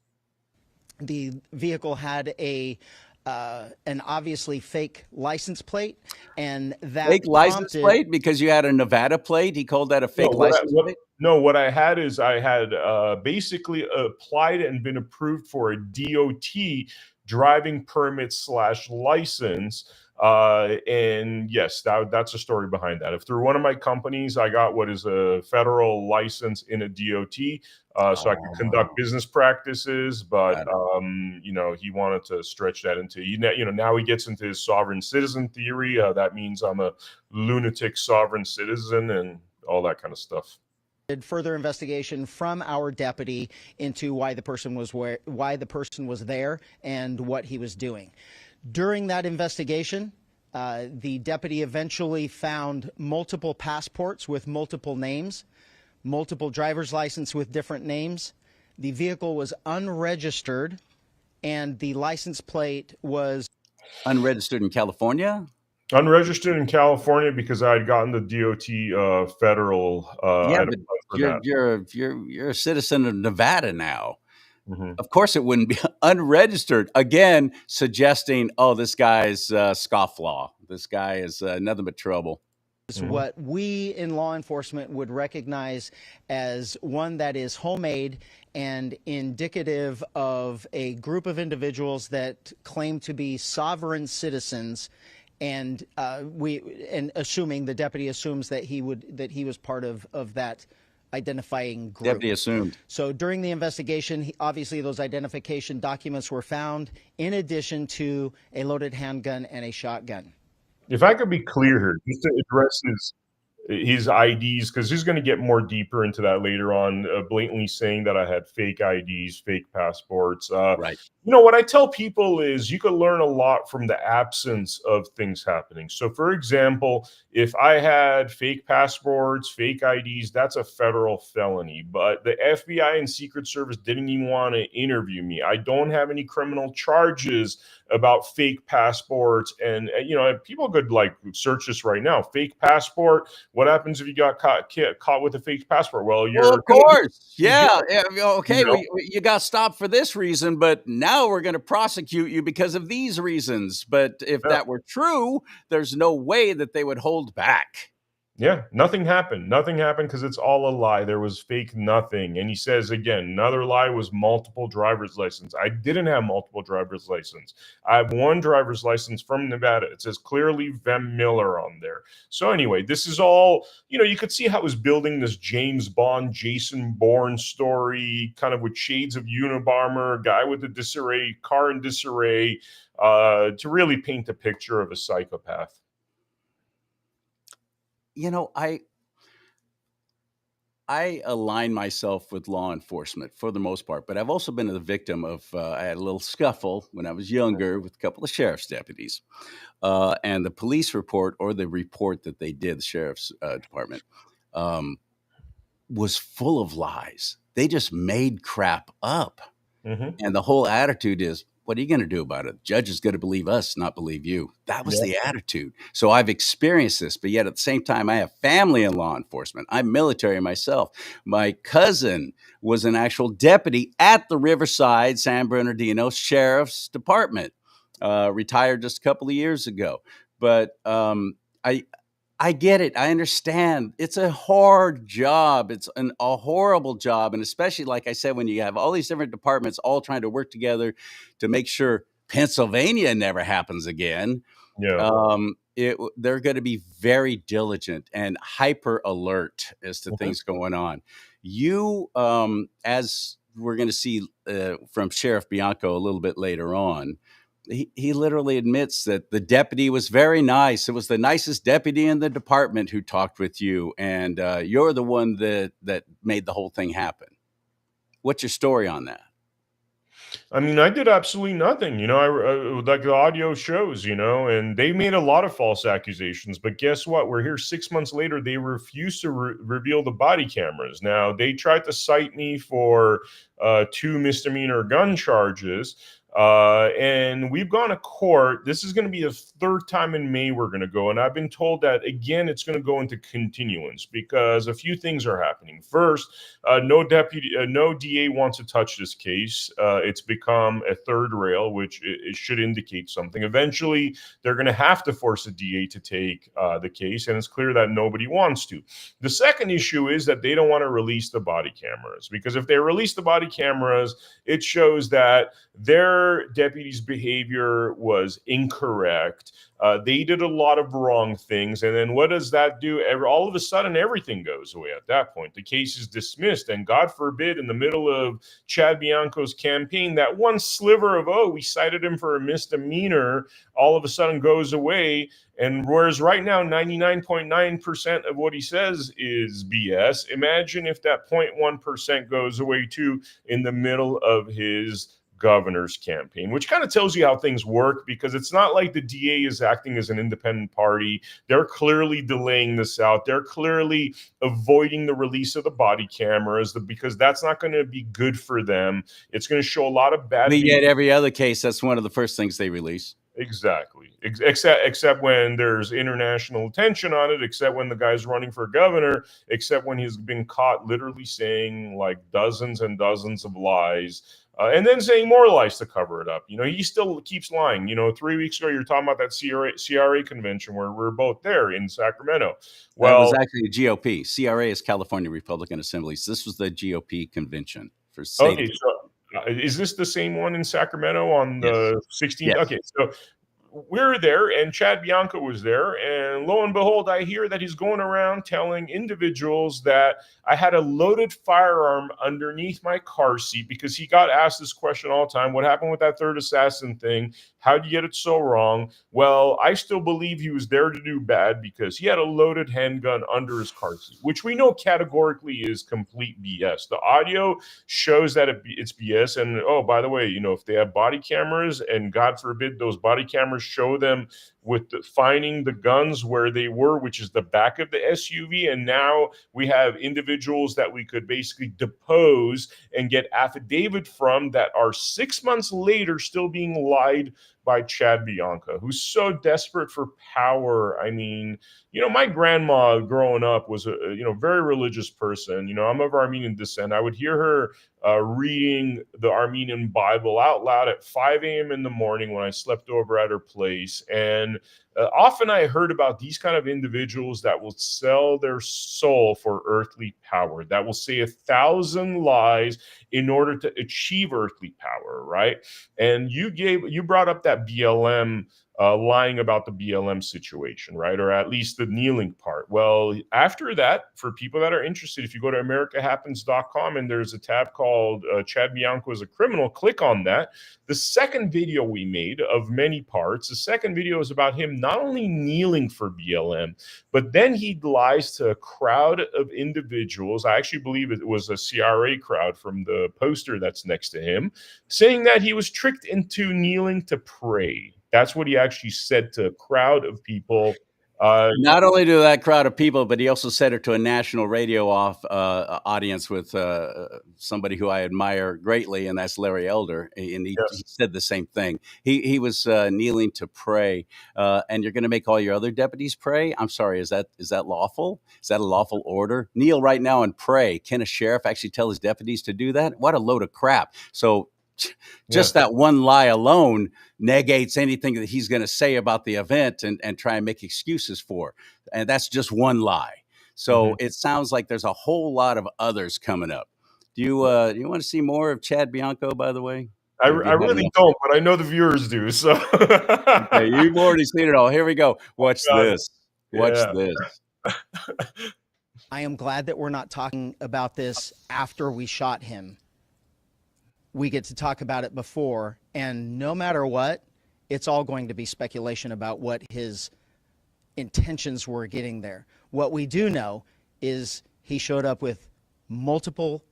The vehicle had an obviously fake license plate, and that fake license plate because you had a Nevada plate. He called that a fake license plate. No, what I had is I had basically applied and been approved for a DOT driving permit / license. And yes, that's a story behind that. If through one of my companies, I got what is a federal license in a DOT, so I could conduct business practices, but he wanted to stretch that into, now he gets into his sovereign citizen theory. That means I'm a lunatic sovereign citizen and all that kind of stuff. Did further investigation from our deputy into why the person was there and what he was doing. During that investigation, the deputy eventually found multiple passports with multiple names, multiple driver's license with different names. The vehicle was unregistered, and the license plate was unregistered in California. Unregistered in California because I had gotten the DOT federal. But you're a citizen of Nevada now. Mm-hmm. Of course, it wouldn't be unregistered. Again, suggesting, this guy's scofflaw. This guy is nothing but trouble. What we in law enforcement would recognize as one that is homemade and indicative of a group of individuals that claim to be sovereign citizens. And assuming the deputy assumes that he was part of that identifying group. Deputy assumed. So during the investigation, obviously those identification documents were found, in addition to a loaded handgun and a shotgun. If I could be clear here, just to address his IDs, because he's going to get more deeper into that later on, blatantly saying that I had fake IDs, fake passports. Right. What I tell people is you can learn a lot from the absence of things happening. So, for example, if I had fake passports, fake IDs, that's a federal felony. But the FBI and Secret Service didn't even want to interview me. I don't have any criminal charges about fake passports. And, people could search this right now. Fake passport. What happens if you got caught with a fake passport? Well, of course. Yeah. Okay. You got stopped for this reason, but now we're going to prosecute you because of these reasons. But if that were true, there's no way that they would hold back. Yeah, nothing happened. Nothing happened because it's all a lie. There was fake nothing. And he says, again, another lie was multiple driver's license. I didn't have multiple driver's license. I have one driver's license from Nevada. It says clearly Vem Miller on there. So anyway, this is all, you could see how it was building this James Bond, Jason Bourne story, kind of with shades of Unabomber, guy with the disarray, car in disarray, to really paint a picture of a psychopath. I align myself with law enforcement for the most part, but I've also been the victim of, I had a little scuffle when I was younger with a couple of sheriff's deputies. And the police report, or the report that they did, the sheriff's department, was full of lies. They just made crap up. Mm-hmm. And the whole attitude is, what are you going to do about it? The judge is going to believe us, not believe you. That was the attitude. So I've experienced this, but yet at the same time, I have family in law enforcement. I'm military myself. My cousin was an actual deputy at the Riverside San Bernardino Sheriff's Department, retired just a couple of years ago. But I get it. I understand. It's a hard job. It's a horrible job. And especially, like I said, when you have all these different departments all trying to work together to make sure Pennsylvania never happens again. Yeah. They're going to be very diligent and hyper alert as to Mhm. things going on. You, as we're going to see from Sheriff Bianco a little bit later on, he literally admits that the deputy was very nice. It was the nicest deputy in the department who talked with you, and you're the one that made the whole thing happen. What's your story on that? I mean, I did absolutely nothing. Like the audio shows, and they made a lot of false accusations. But guess what? We're here 6 months later. They refuse to reveal the body cameras. Now, they tried to cite me for 2 misdemeanor gun charges. And we've gone to court. This is going to be the 3rd time in May we're going to go. And I've been told that, again, it's going to go into continuance because a few things are happening. First, no DA wants to touch this case. It's become a third rail, which it should indicate something. Eventually, they're going to have to force a DA to take the case, and it's clear that nobody wants to. The second issue is that they don't want to release the body cameras, because if they release the body cameras, it shows that their deputy's behavior was incorrect. They did a lot of wrong things. And then what does that do? All of a sudden, everything goes away at that point. The case is dismissed. And God forbid, in the middle of Chad Bianco's campaign, that one sliver of, we cited him for a misdemeanor, all of a sudden goes away. And whereas right now, 99.9% of what he says is BS, imagine if that 0.1% goes away too in the middle of his governor's campaign, which kind of tells you how things work, because it's not like the DA is acting as an independent party. They're clearly delaying this out. They're clearly avoiding the release of the body cameras because that's not going to be good for them. It's going to show a lot of bad. But yet every other case, that's one of the first things they release. Exactly. Except when there's international attention on it, except when the guy's running for governor, except when he's been caught literally saying like dozens and dozens of lies. And then saying more lies to cover it up. He still keeps lying. 3 weeks ago, you're talking about that CRA convention where we're both there in Sacramento. Well, that was actually a GOP. CRA is California Republican Assemblies. This was the GOP convention for state. Okay, so is this the same one in Sacramento on the 16th? Yes. Okay, so we're there, and Chad Bianco was there, and lo and behold, I hear that he's going around telling individuals that I had a loaded firearm underneath my car seat, because he got asked this question all the time. What happened with that third assassin thing? How'd you get it so wrong? Well, I still believe he was there to do bad because he had a loaded handgun under his car seat, which we know categorically is complete BS. The audio shows that it's BS. And, by the way, if they have body cameras, and God forbid those body cameras show them with finding the guns where they were, which is the back of the SUV. And now we have individuals that we could basically depose and get affidavit from that are 6 months later still being lied by Chad Bianco, who's so desperate for power. I mean, my grandma growing up was a very religious person. I'm of Armenian descent. I would hear her reading the Armenian Bible out loud at 5 a.m. in the morning when I slept over at her place. And often I heard about these kind of individuals that will sell their soul for earthly power, that will say 1,000 lies in order to achieve earthly power, right? And you brought up that BLM, lying about the BLM situation, right? Or at least the kneeling part. Well, after that, for people that are interested, if you go to americahappens.com and there's a tab called Chad Bianco is a Criminal, click on that. The second video we made of many parts, the second video is about him not only kneeling for BLM, but then he lies to a crowd of individuals. I actually believe it was a CRA crowd from the poster that's next to him, saying that he was tricked into kneeling to pray. That's what he actually said to a crowd of people. Not only to that crowd of people, but he also said it to a national radio audience with somebody who I admire greatly, and that's Larry Elder. And he said the same thing. He was kneeling to pray. And you're going to make all your other deputies pray? I'm sorry, is that lawful? Is that a lawful order? Kneel right now and pray. Can a sheriff actually tell his deputies to do that? What a load of crap. So Just that one lie alone negates anything that he's going to say about the event and try and make excuses for. And that's just one lie. So it sounds like there's a whole lot of others coming up. Do you want to see more of Chad Bianco, by the way? I really don't, but I know the viewers do. So okay, you've already seen it all. Here we go. Watch this. Watch this. I am glad that we're not talking about this after we shot him. We get to talk about it before, and no matter what, it's all going to be speculation about what his intentions were getting there. What we do know is he showed up with multiple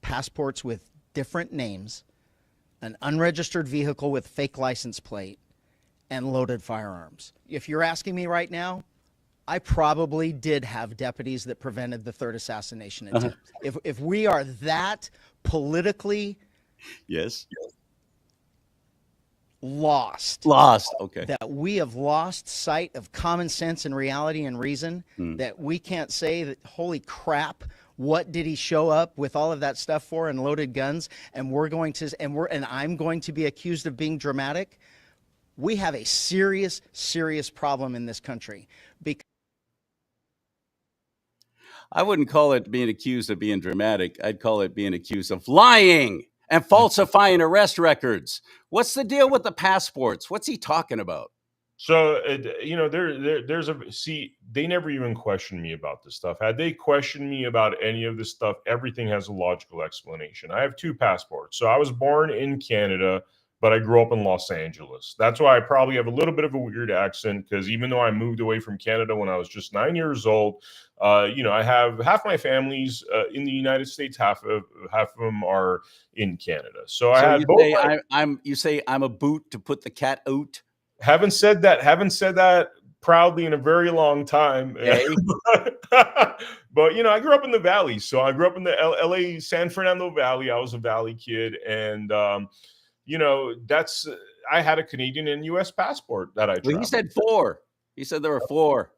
passports with different names, an unregistered vehicle with fake license plate, and loaded firearms. If you're asking me right now, I probably did have deputies that prevented the third assassination attempt. If we are that politically lost, okay, that we have lost sight of common sense and reality and reason, that we can't say that, holy crap, what did he show up with all of that stuff for and loaded guns, and I'm going to be accused of being dramatic. We have a serious problem in this country. Because I wouldn't call it being accused of being dramatic. I'd call it being accused of lying and falsifying arrest records. What's the deal with the passports? What's he talking about? So, they never even questioned me about this stuff. Had they questioned me about any of this stuff, everything has a logical explanation. I have 2 passports. So I was born in Canada, but I grew up in Los Angeles. That's why I probably have a little bit of a weird accent, because even though I moved away from Canada when I was just 9 years old, I have half my family's in the United States, half of them are in Canada. So I had both. You say I'm a boot to put the cat out. Haven't said that proudly in a very long time. Okay. But I grew up in the Valley. So I grew up in the LA San Fernando Valley. I was a Valley kid, and I had a Canadian and U.S. passport that I traveled. Well, he said 4. He said there were 4.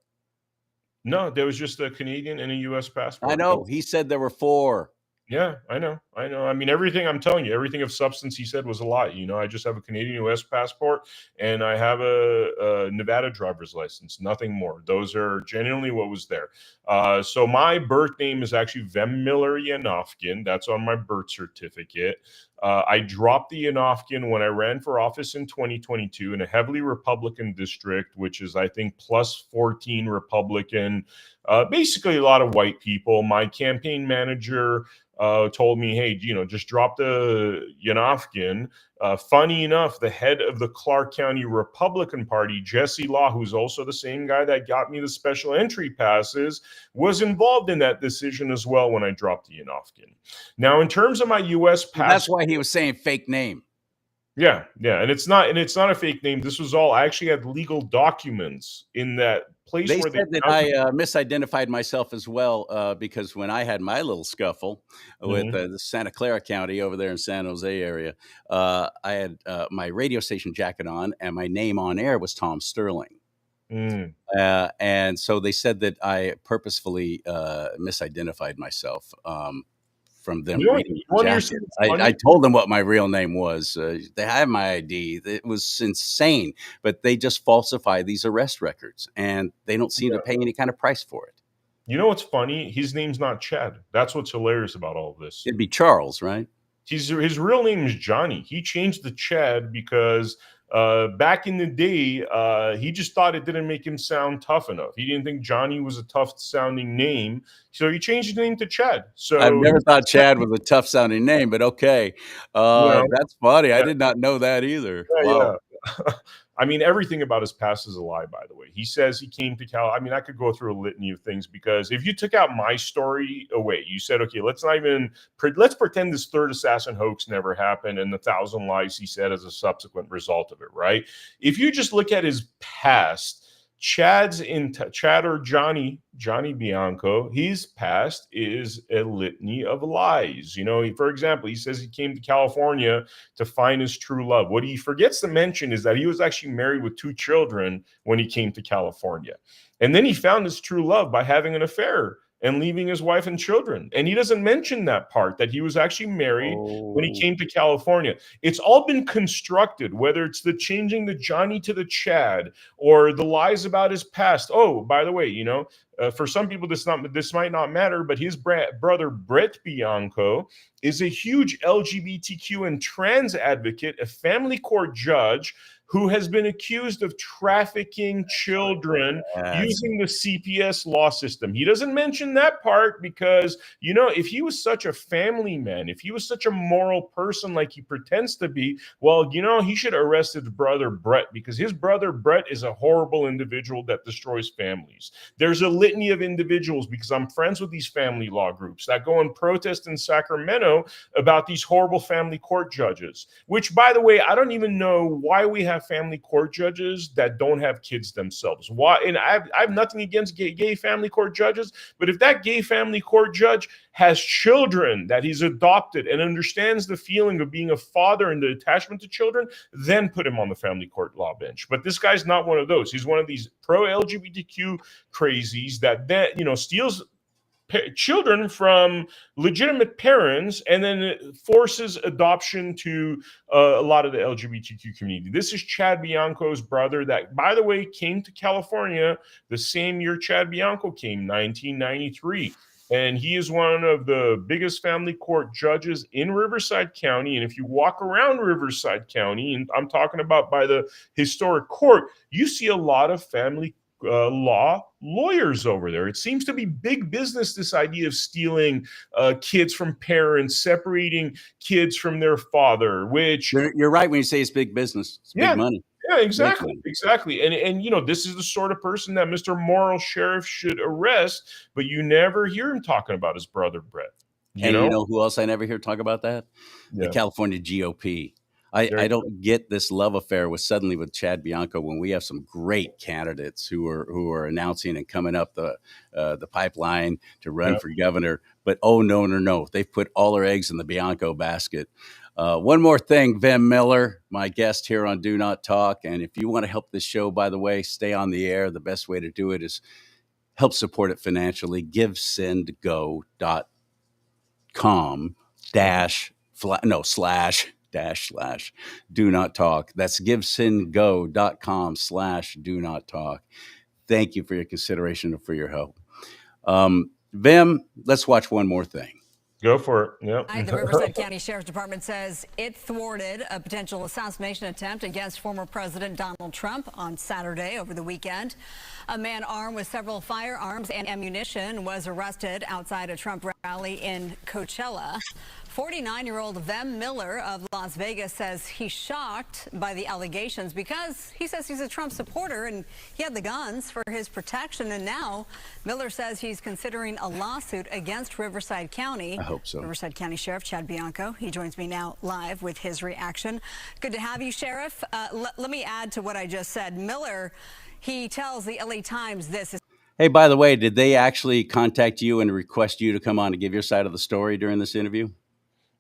No, there was just a Canadian and a U.S. passport. I know. He said there were 4. Yeah, I know. I mean, everything I'm telling you, everything of substance he said was a lie. I just have a Canadian U.S. passport, and I have a Nevada driver's license. Nothing more. Those are genuinely what was there. So my birth name is actually Vem Miller Yanofkin. That's on my birth certificate. I dropped the Yanofkin when I ran for office in 2022 in a heavily Republican district, which is, I think, plus 14 Republican. Basically, a lot of white people. My campaign manager told me, hey, just drop the Yanofkin. Funny enough, the head of the Clark County Republican Party, Jesse Law, who's also the same guy that got me the special entry passes, was involved in that decision as well when I dropped the Yanofkin. Now, in terms of my U.S. passport, that's why he was saying fake name. Yeah, and it's not a fake name. This was all, I actually had legal documents in that place. They said that I misidentified myself as well, because when I had my little scuffle with the Santa Clara County over there in San Jose area, I had my radio station jacket on, and my name on air was Tom Sterling. And so they said that I purposefully misidentified myself. From them. I told them what my real name was. They have my ID. It was insane, but they just falsify these arrest records, and they don't seem to pay any kind of price for it. You know what's funny? His name's not Chad. That's what's hilarious about all of this. It'd be Charles, right? His real name is Johnny. He changed the Chad because back in the day, he just thought it didn't make him sound tough enough. He didn't think Johnny was a tough sounding name, so he changed his name to Chad. So I've never thought Chad was a tough sounding name, but okay, that's funny. I did not know that either. Wow. I mean, everything about his past is a lie, by the way. He says he came to Cal. I mean, I could go through a litany of things, because if you took out my story away, you said, okay, let's pretend this third assassin hoax never happened and the 1,000 lies he said as a subsequent result of it, right? If you just look at his past, Chad or Johnny Bianco, his past is a litany of lies. For example, he says he came to California to find his true love. What he forgets to mention is that he was actually married with 2 children when he came to California. And then he found his true love by having an affair and leaving his wife and children. And he doesn't mention that part, that he was actually married when he came to California. It's all been constructed, whether it's the changing the Johnny to the Chad or the lies about his past. Oh, by the way, for some people, this might not matter, but his brother Brett Bianco is a huge LGBTQ and trans advocate, a family court judge who has been accused of trafficking children using the CPS law system. He doesn't mention that part because, if he was such a family man, if he was such a moral person like he pretends to be, well, he should arrest his brother Brett, because his brother Brett is a horrible individual that destroys families. There's a litany of individuals, because I'm friends with these family law groups, that go and protest in Sacramento about these horrible family court judges, which, by the way, I don't even know why we have family court judges that don't have kids themselves. Why? And I have nothing against gay family court judges, but if that gay family court judge has children that he's adopted and understands the feeling of being a father and the attachment to children, then put him on the family court law bench. But this guy's not one of those. He's one of these pro-LGBTQ crazies that steals children from legitimate parents and then forces adoption to a lot of the LGBTQ community. This is Chad Bianco's brother that, by the way, came to California the same year Chad Bianco came, 1993. And he is one of the biggest family court judges in Riverside County. And if you walk around Riverside County, and I'm talking about by the historic court, you see a lot of family law lawyers over there. It seems to be big business, this idea of stealing kids from parents, separating kids from their father, which... You're right when you say it's big business. It's big money. Yeah, exactly. And this is the sort of person that Mr. Moral Sheriff should arrest, but you never hear him talking about his brother, Brett. You know who else I never hear talk about that? The California GOP. I don't get this love affair with Chad Bianco when we have some great candidates who are announcing and coming up the pipeline to run for governor. But no, they've put all their eggs in the Bianco basket. One more thing, Vem Miller, my guest here on Do Not Talk. And if you want to help this show, by the way, stay on the air. The best way to do it is help support it financially. GiveSendGo.com // Do Not Talk. That's GiveSendGo.com /Do Not Talk. Thank you for your consideration and for your help. Vem, let's watch one more thing. Go for it. Yep. The Riverside County Sheriff's Department says it thwarted a potential assassination attempt against former President Donald Trump on Saturday over the weekend. A man armed with several firearms and ammunition was arrested outside a Trump rally in Coachella. 49-year-old Vem Miller of Las Vegas says he's shocked by the allegations because he says he's a Trump supporter and he had the guns for his protection. And now Miller says he's considering a lawsuit against Riverside County. I hope so. Riverside County Sheriff Chad Bianco. He joins me now live with his reaction. Good to have you, Sheriff. Let me add to what I just said. Miller, he tells the LA Times this. Hey, by the way, did they actually contact you and request you to come on to give your side of the story during this interview?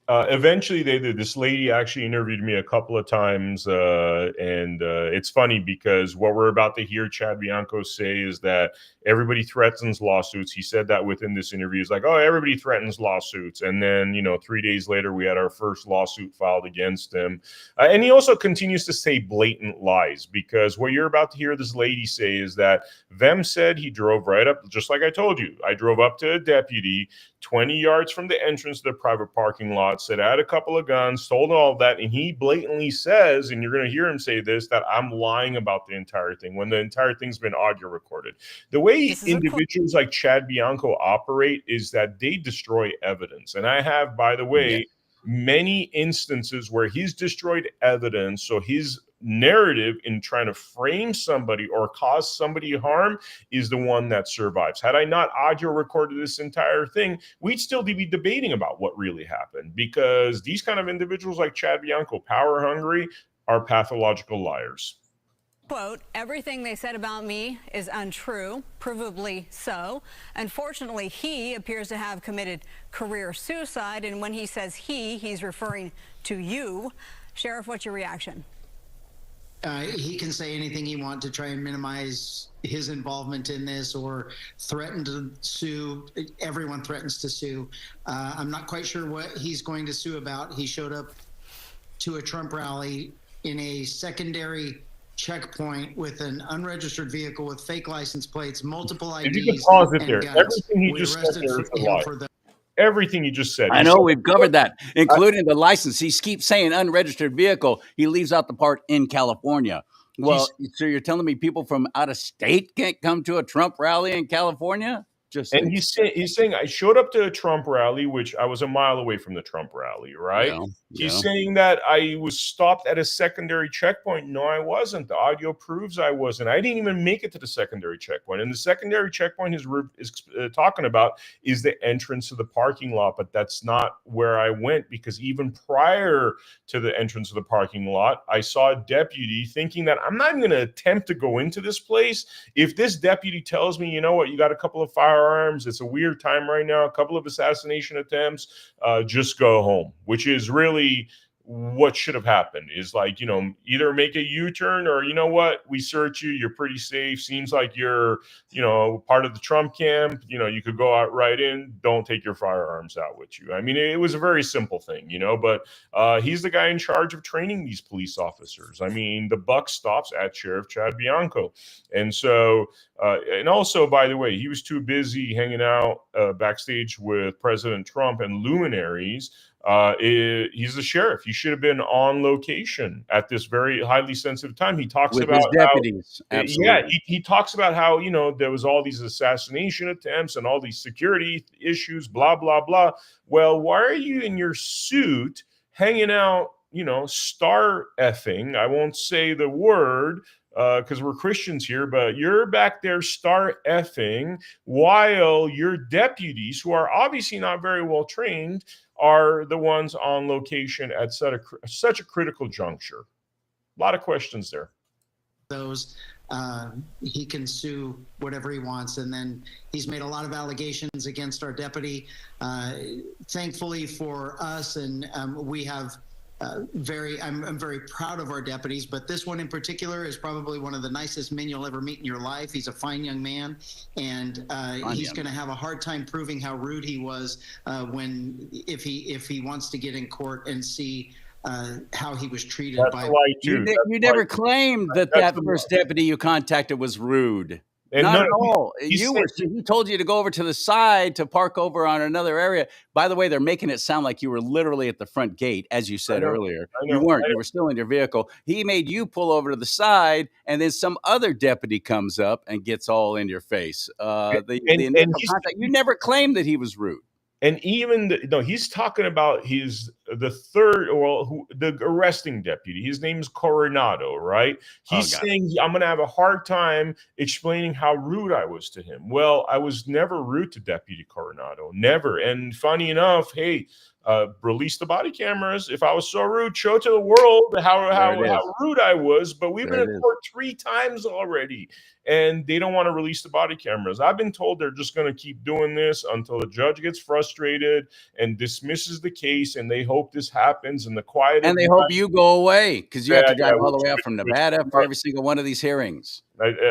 Eventually they did. This lady actually interviewed me a couple of times, and it's funny because what we're about to hear Chad Bianco say is that everybody threatens lawsuits. He said that within this interview. He's like, oh, everybody threatens lawsuits. And then, 3 days later, we had our first lawsuit filed against him. And he also continues to say blatant lies, because what you're about to hear this lady say is that Vem said he drove right up, just like I told you. I drove up to a deputy 20 yards from the entrance to the private parking lot, said I had a couple of guns, told all of that, and he blatantly says, and you're going to hear him say this, that I'm lying about the entire thing when the entire thing's been audio recorded. The way individuals like Chad Bianco operate is that they destroy evidence. And I have, by the way, many instances where he's destroyed evidence, so his narrative in trying to frame somebody or cause somebody harm is the one that survives. Had I not audio recorded this entire thing, we'd still be debating about what really happened, because these kind of individuals like Chad Bianco, power hungry, are pathological liars. Quote, everything they said about me is untrue, provably so. Unfortunately, he appears to have committed career suicide. And when he says he's referring to you. Sheriff, what's your reaction? he can say anything he wants to try and minimize his involvement in this or threaten to sue. Everyone threatens to sue. I'm not quite sure what he's going to sue about. He showed up to a Trump rally in a secondary checkpoint with an unregistered vehicle with fake license plates, multiple IDs, if you could pause it there, guns. everything he We just said arrested there is a him lie. for the Everything you just said. I know we've covered that, including the license. He keeps saying unregistered vehicle. He leaves out the part in California. Well, so you're telling me people from out of state can't come to a Trump rally in California? And he's saying I showed up to a Trump rally, which I was a mile away from the Trump rally, right? He's saying that I was stopped at a secondary checkpoint. No, I wasn't. The audio proves I wasn't. I didn't even make it to the secondary checkpoint. And the secondary checkpoint is talking about is the entrance to the parking lot, but that's not where I went, because even prior to the entrance of the parking lot, I saw a deputy, thinking that I'm not even going to attempt to go into this place. If this deputy tells me, you know what, you got a couple of firearms, it's a weird time right now, a couple of assassination attempts, just go home, which is really what should have happened. Is like, you know, either make a U-turn or, you know what, we search you, you're pretty safe, seems like you're, you know, part of the Trump camp, you know, you could go out right in, don't take your firearms out with you. I mean, it was a very simple thing, you know, but he's the guy in charge of training these police officers. I mean, the buck stops at Sheriff Chad Bianco. And so and also, by the way, he was too busy hanging out backstage with President Trump and luminaries. He's the sheriff. He should have been on location at this very highly sensitive time. He talks with about his deputies. How, absolutely. he talks about how, you know, there was all these assassination attempts and all these security issues, blah, blah, blah. Well, why are you in your suit hanging out, you know, star effing? I won't say the word, because we're Christians here, but you're back there star effing while your deputies, who are obviously not very well trained, are the ones on location at such a critical juncture. A lot of questions there. Those he can sue whatever he wants, and then he's made a lot of allegations against our deputy. Thankfully for us, and we have I'm very proud of our deputies, but this one in particular is probably one of the nicest men you'll ever meet in your life. He's a fine young man, and he's going to have a hard time proving how rude he was if he wants to get in court and see how he was treated. That's You never claimed that first deputy you contacted was rude. And not at all. He told you to go over to the side to park over on another area. By the way, they're making it sound like you were literally at the front gate, as you said earlier. You weren't. You were still in your vehicle. He made you pull over to the side, and then some other deputy comes up and gets all in your face. You never claimed that he was rude. And even he's talking about the arresting deputy. His name's Coronado, right? He's saying I'm going to have a hard time explaining how rude I was to him. Well, I was never rude to Deputy Coronado, never. And funny enough, hey, release the body cameras. If I was so rude, show to the world how rude I was. But we've been in court 3 times already, and they don't want to release the body cameras. I've been told they're just going to keep doing this until the judge gets frustrated and dismisses the case, and they hope this happens in the quiet. And they hope you go away, because you have to drive all the way up from Nevada for every single one of these hearings.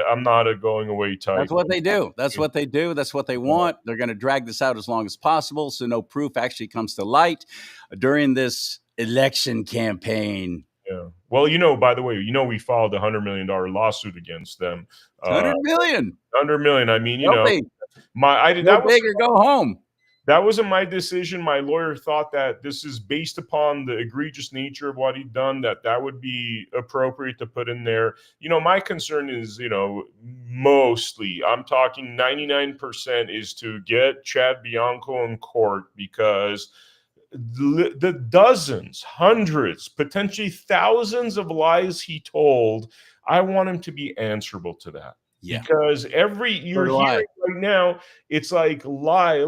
I'm not a going away type. That's what they do. That's what they do. That's what they want. They're going to drag this out as long as possible so no proof actually comes to light during this election campaign. Yeah. Well, by the way, we filed a $100 million lawsuit against them. $100 million. $100 million. I mean, go big or go home. That wasn't my decision. My lawyer thought that this is based upon the egregious nature of what he'd done, that would be appropriate to put in there. My concern is, mostly, I'm talking 99% is to get Chad Bianco in court, because the dozens, hundreds, potentially thousands of lies he told, I want him to be answerable to that. Yeah. Because you're hearing right now, it's like lie,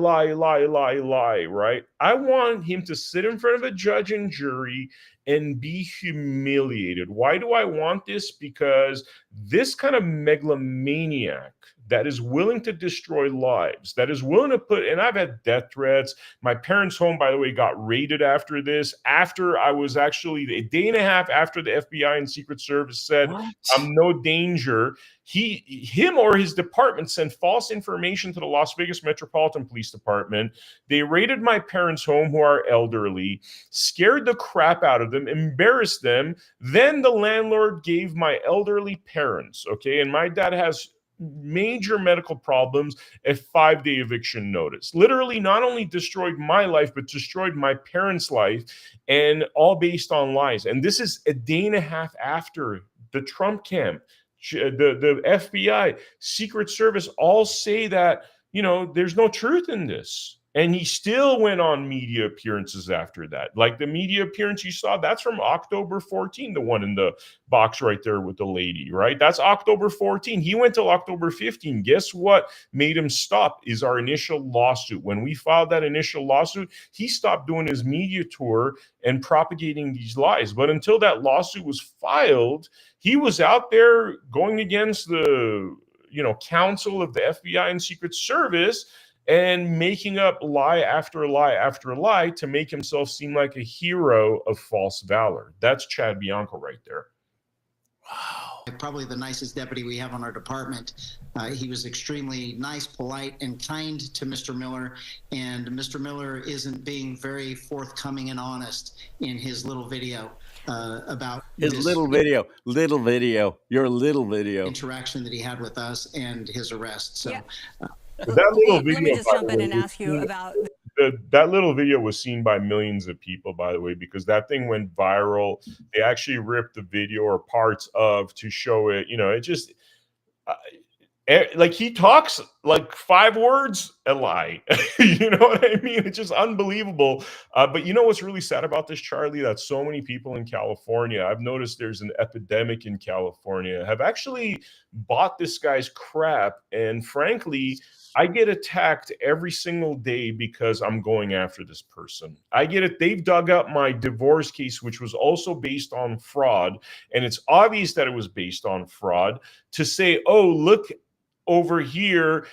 right? I want him to sit in front of a judge and jury and be humiliated. Why do I want this? Because this kind of megalomaniac that is willing to destroy lives, that is willing to put, and I've had death threats. My parents' home, by the way, got raided after this, after I was actually a day and a half after the FBI and Secret Service said, I'm no danger. Him or his department sent false information to the Las Vegas Metropolitan Police Department. They raided my parents' home, who are elderly, scared the crap out of them, embarrassed them. Then the landlord gave my elderly parents, okay, and my dad has major medical problems, a 5-day eviction notice. Literally not only destroyed my life, but destroyed my parents' life, and all based on lies. And this is a day and a half after the Trump camp. The FBI, Secret Service all say that, you know, there's no truth in this. And he still went on media appearances after that. Like the media appearance you saw, that's from October 14, the one in the box right there with the lady, right? That's October 14. He went till October 15. Guess what made him stop is our initial lawsuit. When we filed that initial lawsuit, he stopped doing his media tour and propagating these lies. But until that lawsuit was filed, he was out there going against the, you know, counsel of the FBI and Secret Service, and making up lie after lie after lie to make himself seem like a hero of false valor. That's Chad Bianco right there. Wow. Probably the nicest deputy we have on our department. He was extremely nice, polite, and kind to Mr. Miller. And Mr. Miller isn't being very forthcoming and honest in his little video about his little video, your little video interaction that he had with us and his arrest. So. Yeah. That little video, let me just jump in and ask you about that little video was seen by millions of people, by the way, because that thing went viral. They actually ripped the video or parts of to show it. You know, it just like he talks like 5 words a lie. You know what I mean? It's just unbelievable. But you know what's really sad about this, Charlie? That so many people in California, I've noticed there's an epidemic in California, have actually bought this guy's crap. And frankly, I get attacked every single day because I'm going after this person. I get it. They've dug up my divorce case, which was also based on fraud. And it's obvious that it was based on fraud, to say, oh, look over here,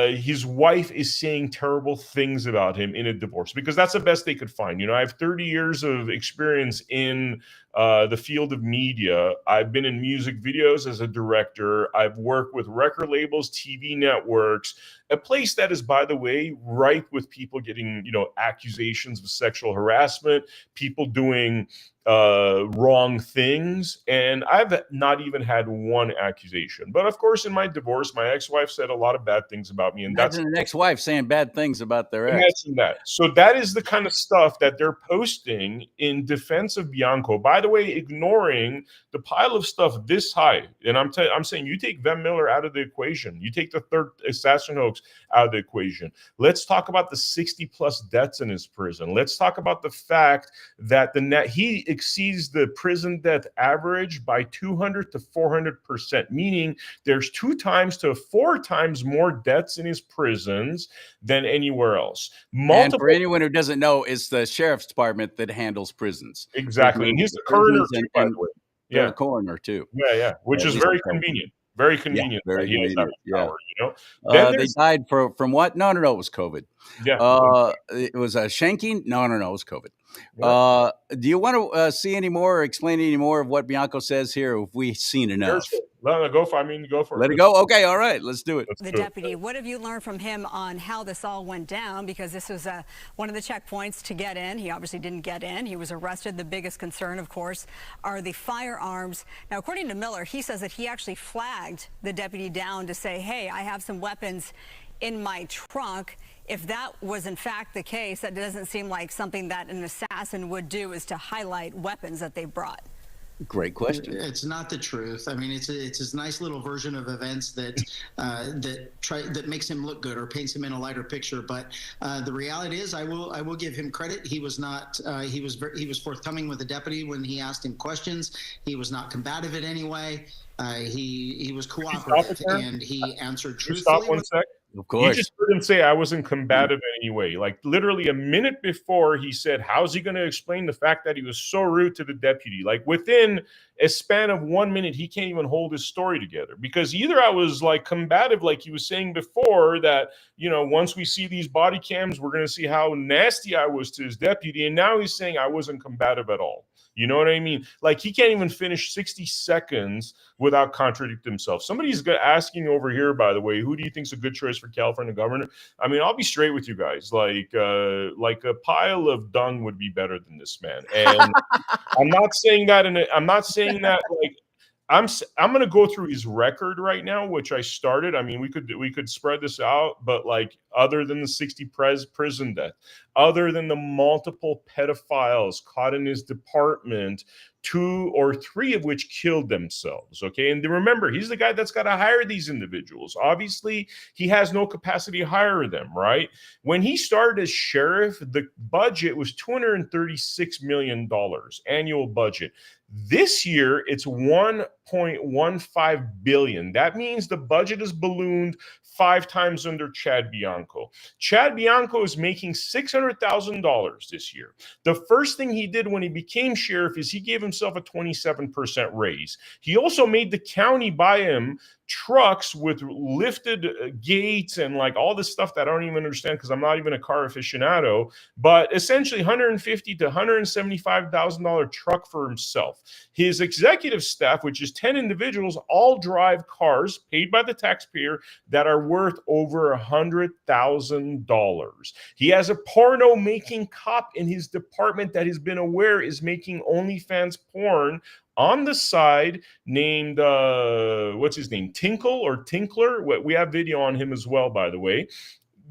his wife is saying terrible things about him in a divorce, because that's the best they could find. You know, I have 30 years of experience in the field of media. I've been in music videos as a director. I've worked with record labels, TV networks, a place that is, by the way, ripe with people getting, you know, accusations of sexual harassment, people doing wrong things. And I've not even had one accusation. But of course, in my divorce, my ex-wife said a lot of bad things about me. And that's an ex-wife saying bad things about their ex. Imagine that. So that is the kind of stuff that they're posting in defense of Bianco. By the way, ignoring the pile of stuff this high. And I'm saying, you take Van Miller out of the equation. You take the third assassin hoax out of the equation. Let's talk about the 60+ deaths in his prison. Let's talk about the fact that he exceeds the prison death average by 200 to 400%, meaning there's 2 times to 4 times more deaths in his prisons than anywhere else. And for anyone who doesn't know, it's the sheriff's department that handles prisons. Exactly. And he's the coroner too, by the way. Yeah, coroner too. Yeah. Which is very convenient. Very convenient. Yeah, very convenient. Power, you know? They died from what? No, it was COVID. Yeah. It was a shanking. No, it was COVID. Yeah. Do you want to see any more or explain any more of what Bianco says here? Have we seen enough? Go for it. Let it go. Okay. All right. Let's do it. The deputy, what have you learned from him on how this all went down? Because this was one of the checkpoints to get in. He obviously didn't get in. He was arrested. The biggest concern, of course, are the firearms. Now, according to Miller, he says that he actually flagged the deputy down to say, hey, I have some weapons in my trunk. If that was in fact the case, that doesn't seem like something that an assassin would do, is to highlight weapons that they brought. Great question. It's not the truth. I mean, it's this nice little version of events that that makes him look good or paints him in a lighter picture. But the reality is, I will give him credit. He was not. He was forthcoming with the deputy when he asked him questions. He was not combative in any way. He was cooperative and he answered truthfully. Stop 1 sec. Of You course. just heard him say I wasn't combative in any way. Like literally a minute before, he said, how's he going to explain the fact that he was so rude to the deputy? Like within a span of 1 minute, he can't even hold his story together, because either I was like combative, like he was saying before, that, you know, once we see these body cams, we're going to see how nasty I was to his deputy. And now he's saying I wasn't combative at all. You know what I mean? Like he can't even finish 60 seconds without contradicting himself. Somebody's asking over here, by the way, who do you think is a good choice for California governor? I mean, I'll be straight with you guys. Like a pile of dung would be better than this man. And I'm not saying that I'm not saying that like I'm going to go through his record right now, which I started. I mean, we could spread this out, but like other than the 60 prison death, other than the multiple pedophiles caught in his department, 2 or 3 of which killed themselves. Okay. And remember, he's the guy that's got to hire these individuals. Obviously, he has no capacity to hire them, right? When he started as sheriff, the budget was $236 million annual budget. This year, it's $1.15 billion. That means the budget is ballooned 5 times under Chad Bianco. Chad Bianco is making $600,000 this year. The first thing he did when he became sheriff is he gave himself a 27% raise. He also made the county buy him trucks with lifted gates and like all this stuff that I don't even understand, because I'm not even a car aficionado, but essentially $150,000 to $175,000 truck for himself. His executive staff, which is 10 individuals, all drive cars paid by the taxpayer that are worth over $100,000. He has a porno making cop in his department that has been aware is making OnlyFans porn on the side, named what's his name, Tinkler. We have video on him as well, by the way.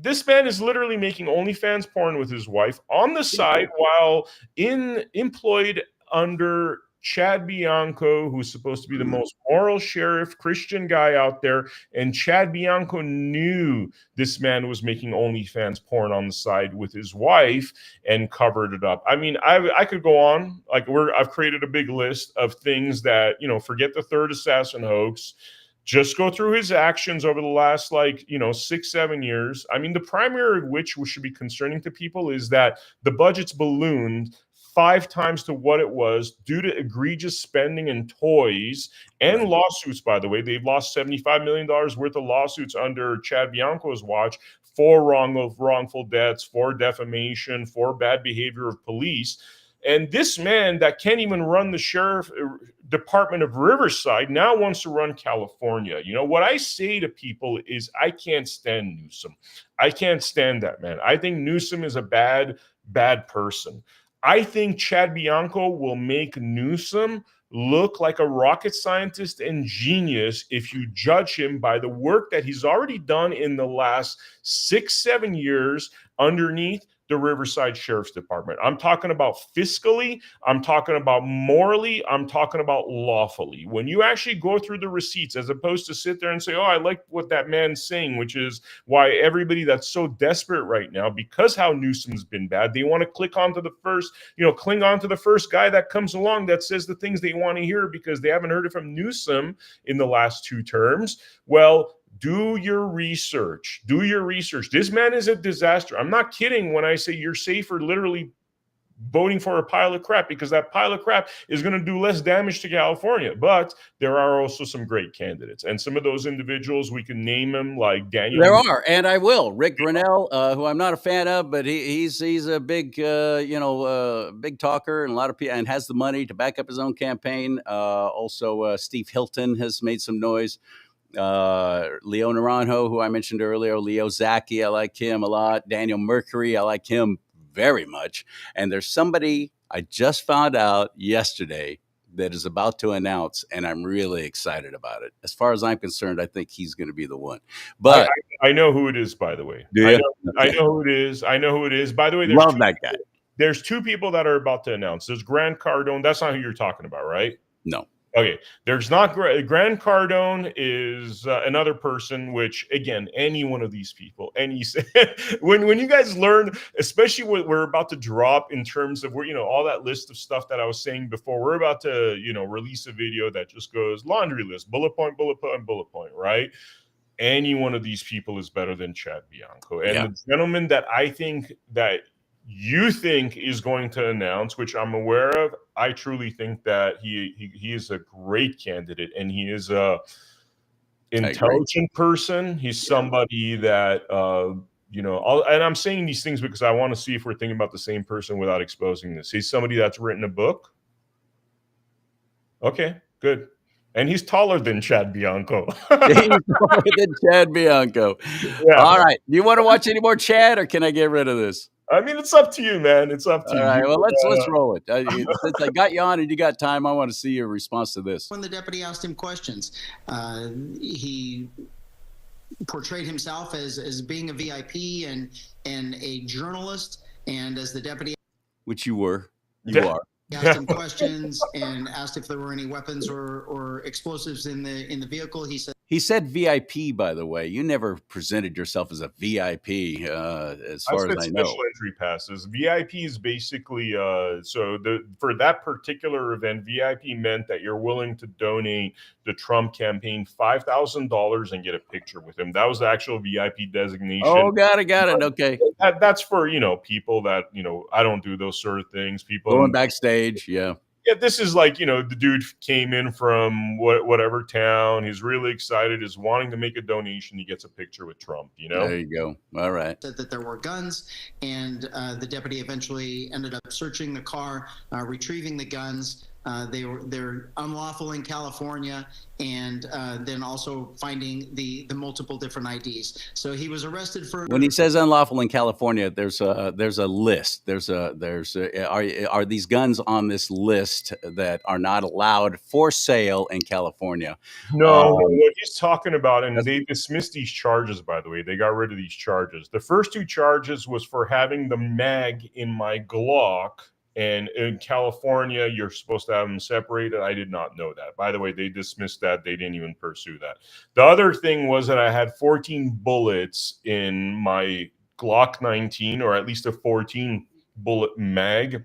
This man is literally making OnlyFans porn with his wife on the side while employed under Chad Bianco, who's supposed to be the most moral sheriff, Christian guy out there. And Chad Bianco knew this man was making OnlyFans porn on the side with his wife and covered it up. I mean, I could go on. Like I've created a big list of things that, you know, forget the third assassin hoax. Just go through his actions over the last 6-7 years. I mean, the primary of which should be concerning to people is that the budget's ballooned 5 times to what it was due to egregious spending in toys and lawsuits, by the way. They've lost $75 million worth of lawsuits under Chad Bianco's watch for wrongful deaths, for defamation, for bad behavior of police. And this man that can't even run the sheriff department of Riverside now wants to run California. You know, what I say to people is I can't stand Newsom. I can't stand that man. I think Newsom is a bad person. I think Chad Bianco will make Newsom look like a rocket scientist and genius if you judge him by the work that he's already done in the last 6-7 years underneath the Riverside Sheriff's Department. I'm talking about fiscally, I'm talking about morally, I'm talking about lawfully. When you actually go through the receipts, as opposed to sit there and say, oh, I like what that man's saying, which is why everybody that's so desperate right now, because how Newsom's been bad, they want to cling on to the first guy that comes along that says the things they want to hear because they haven't heard it from Newsom in the last 2 terms. Well, do your research. Do your research. This man is a disaster. I'm not kidding when I say you're safer literally voting for a pile of crap, because that pile of crap is going to do less damage to California. But there are also some great candidates. And some of those individuals, we can name them, like Daniel. There are, and I will. Rick Grinnell, who I'm not a fan of, but he's a big, big talker, and a lot of people, and has the money to back up his own campaign. Also, Steve Hilton has made some noise. Leo Naranjo, who I mentioned earlier, Leo Zaki, I like him a lot. Daniel Mercury, I like him very much. And there's somebody I just found out yesterday that is about to announce, and I'm really excited about it. As far as I'm concerned, I think he's going to be the one. But I know who it is, by the way. Yeah. I know who it is. I know who it is. By the way, love that guy. There's 2 people that are about to announce. There's Grant Cardone. That's not who you're talking about, right? No. Okay, there's not Grant Cardone is another person, which again, any one of these people, when you guys learn, especially what we're about to drop in terms of all that list of stuff that I was saying before, we're about to release a video that just goes laundry list, bullet point, right? any one of these people is better than Chad Bianco. And Yeah. the gentleman that I think that you think is going to announce, which I'm aware of, I truly think that he is a great candidate, and he is a intelligent person. He's somebody that and I'm saying these things because I want to see if we're thinking about the same person without exposing this. He's somebody that's written a book. Okay, good. And he's taller than Chad Bianco. He's taller than Chad Bianco. Yeah. All right. Do you want to watch any more Chad, or can I get rid of this? I mean, it's up to you, man. It's up to All you. right. Well, let's roll it. Since I got you on and you got time, I want to see your response to this. When the deputy asked him questions, he portrayed himself as being a VIP and a journalist, and as the deputy, which you were, you are. asked him questions and asked if there were any weapons or explosives in the vehicle. He said VIP, by the way. You never presented yourself as a VIP, as far as I know. Special entry passes. VIP is basically for that particular event, VIP meant that you're willing to donate the Trump campaign $5,000 and get a picture with him. That was the actual VIP designation. Oh, got it. Okay. That's for people that I don't do those sort of things. People going backstage, yeah. Yeah, this is like, the dude came in from whatever town. He's really excited, is wanting to make a donation. He gets a picture with Trump, There you go. All right. Said that there were guns, and the deputy eventually ended up searching the car, retrieving the guns. They're unlawful in California, and then also finding the multiple different IDs. So he was arrested for. When he says unlawful in California, there's a list. Are these guns on this list that are not allowed for sale in California? No, what he's talking about, and they dismissed these charges, by the way. They got rid of these charges. The first two charges was for having the mag in my Glock. And in California, you're supposed to have them separated. I did not know that. By the way, they dismissed that. They didn't even pursue that. The other thing was that I had 14 bullets in my Glock 19, or at least a 14 bullet mag.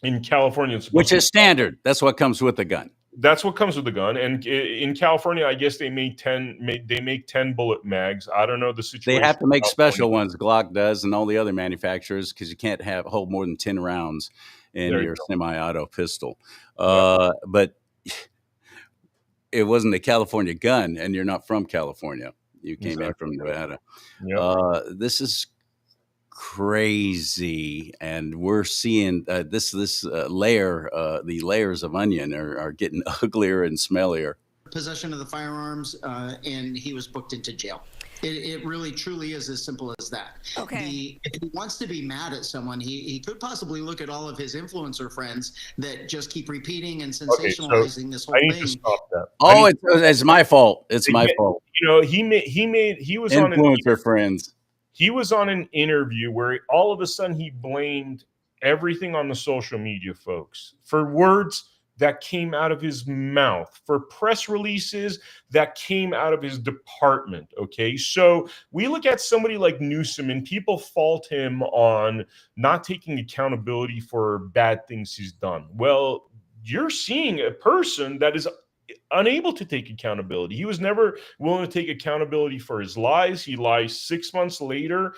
In California, which is standard. That's what comes with the gun. That's what comes with the gun. And in California, I guess they make 10 bullet mags. I don't know the situation. They have to make special ones. Glock does, and all the other manufacturers, because you can't hold more than 10 rounds in your semi-auto pistol. But it wasn't a California gun, and you're not from California. You came in from Nevada. Yep. This is crazy, and we're seeing this layer, the layers of onion are getting uglier and smellier. Possession of the firearms, and he was booked into jail. It really truly is as simple as that. Okay. If he wants to be mad at someone, he could possibly look at all of his influencer friends that just keep repeating and sensationalizing this whole thing. I need thing. to stop that. Oh, it's my fault. It's my fault. He was on influencer friends. He was on an interview where all of a sudden he blamed everything on the social media folks for words that came out of his mouth, for press releases that came out of his department. Okay, so we look at somebody like Newsom, and people fault him on not taking accountability for bad things he's done. Well, you're seeing a person that is unable to take accountability. He was never willing to take accountability for his lies. He lies 6 months later.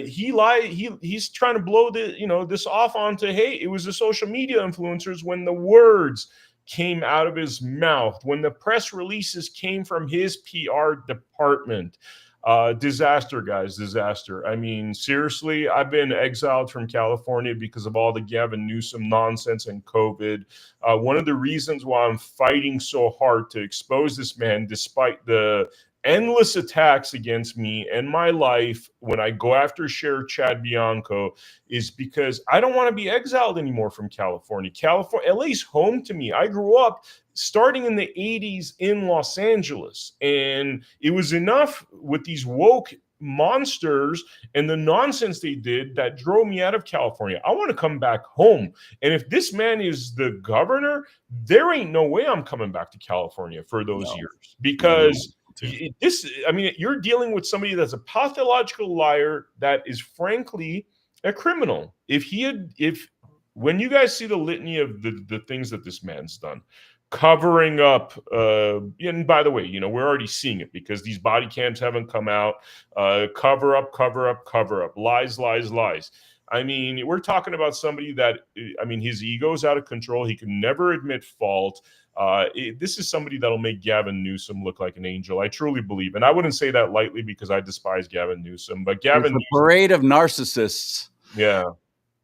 He's trying to blow this off onto, hey, it was the social media influencers, when the words came out of his mouth, when the press releases came from his PR department. Disaster, guys, disaster. I mean, seriously, I've been exiled from California because of all the Gavin Newsom nonsense and COVID. One of the reasons why I'm fighting so hard to expose this man, despite the endless attacks against me and my life when I go after Sheriff Chad Bianco, is because I don't want to be exiled anymore from California. LA's home to me. I grew up starting in the 80s in Los Angeles, and it was enough with these woke monsters and the nonsense they did that drove me out of California. I want to come back home. And if this man is the governor, there ain't no way I'm coming back to California for those years, because you're dealing with somebody that's a pathological liar that is frankly a criminal. When you guys see the litany of the things that this man's done, covering up. And by the way, we're already seeing it because these body cams haven't come out. Cover up, cover up, cover up. Lies, lies, lies. I mean, we're talking about somebody that, his ego's out of control. He can never admit fault. This is somebody that'll make Gavin Newsom look like an angel. I truly believe. And I wouldn't say that lightly because I despise Gavin Newsom. But Gavin Newsom, parade of narcissists. Yeah.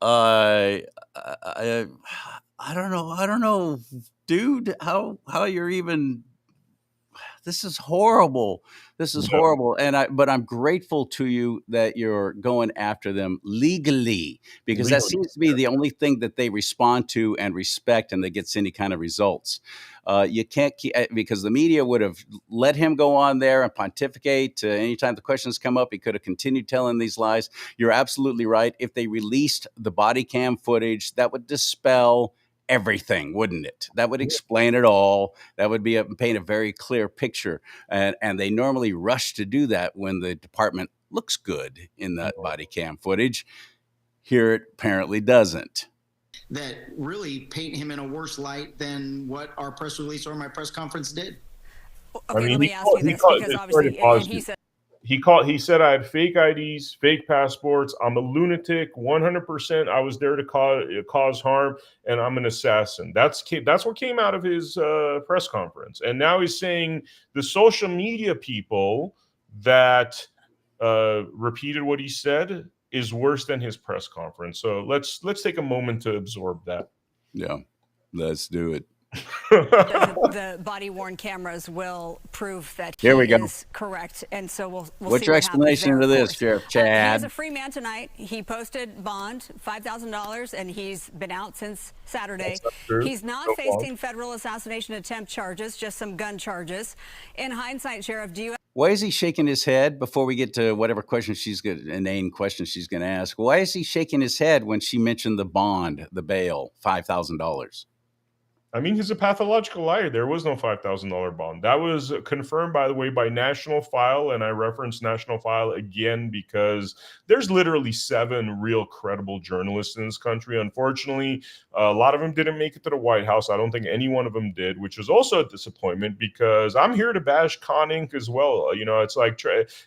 I don't know, dude, how you're even. This is horrible. This is horrible. But I'm grateful to you that you're going after them legally, because that seems to be the only thing that they respond to and respect, and that gets any kind of results. You can't keep, because the media would have let him go on there and pontificate. Anytime the questions come up, he could have continued telling these lies. You're absolutely right. If they released the body cam footage, that would dispel everything, wouldn't it? That would explain it all. That would paint a very clear picture. And they normally rush to do that when the department looks good in that body cam footage. Here it apparently doesn't. That really paint him in a worse light than what our press release or my press conference did. Okay, let me ask you this, because obviously, he said I had fake IDs, fake passports. I'm a lunatic. 100%. I was there to cause harm, and I'm an assassin. That's what came out of his press conference. And now he's saying the social media people that repeated what he said is worse than his press conference. So let's take a moment to absorb that. Yeah, let's do it. the body-worn cameras will prove that he is correct, and so we'll What's see your what explanation happens of there, this, Sheriff Chad? He is a free man tonight. He posted bond $5,000, and he's been out since Saturday. He's not facing federal assassination attempt charges, just some gun charges. In hindsight, Sheriff, do you? Why is he shaking his head before we get to whatever question inane question she's going to ask? Why is he shaking his head when she mentioned the bond, the bail, $5,000? I mean, he's a pathological liar. There was no $5,000 bond. That was confirmed, by the way, by National File. And I reference National File again because there's literally 7 real credible journalists in this country. Unfortunately, a lot of them didn't make it to the White House. I don't think any one of them did, which is also a disappointment because I'm here to bash Con Inc. as well. It's like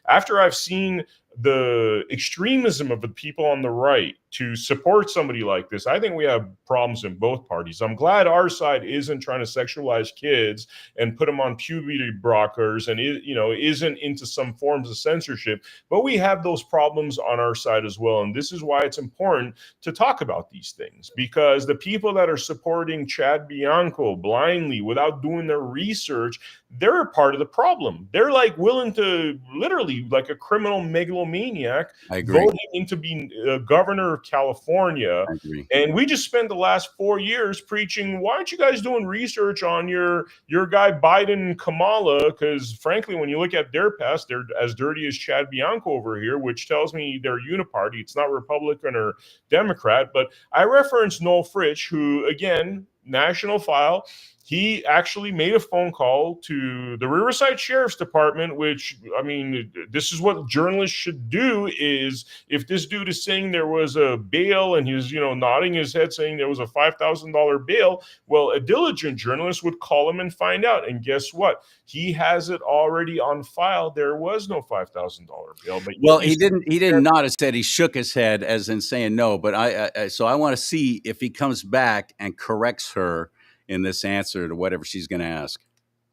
after I've seen the extremism of the people on the right to support somebody like this, I think we have problems in both parties. I'm glad our side isn't trying to sexualize kids and put them on puberty blockers and isn't into some forms of censorship, but we have those problems on our side as well. And this is why it's important to talk about these things, because the people that are supporting Chad Bianco blindly without doing their research, they're a part of the problem. They're like willing to literally, like a criminal megalomaniac, voting into being governor of California. And we just spent the last 4 years preaching, why aren't you guys doing research on your guy Biden and Kamala? Because frankly, when you look at their past, they're as dirty as Chad Bianco over here, which tells me they're uniparty. It's not Republican or Democrat. But I referenced Noel Fritsch, who, again, National File, he actually made a phone call to the Riverside Sheriff's Department, which, I mean, this is what journalists should do. Is if this dude is saying there was a bail and he's, nodding his head saying there was a $5,000 bail, well, a diligent journalist would call him and find out. And guess what? He has it already on file. There was no $5,000 bail. But well, he didn't nod his head. He shook his head as in saying no. But so I want to see if he comes back and corrects her in this answer to whatever she's going to ask.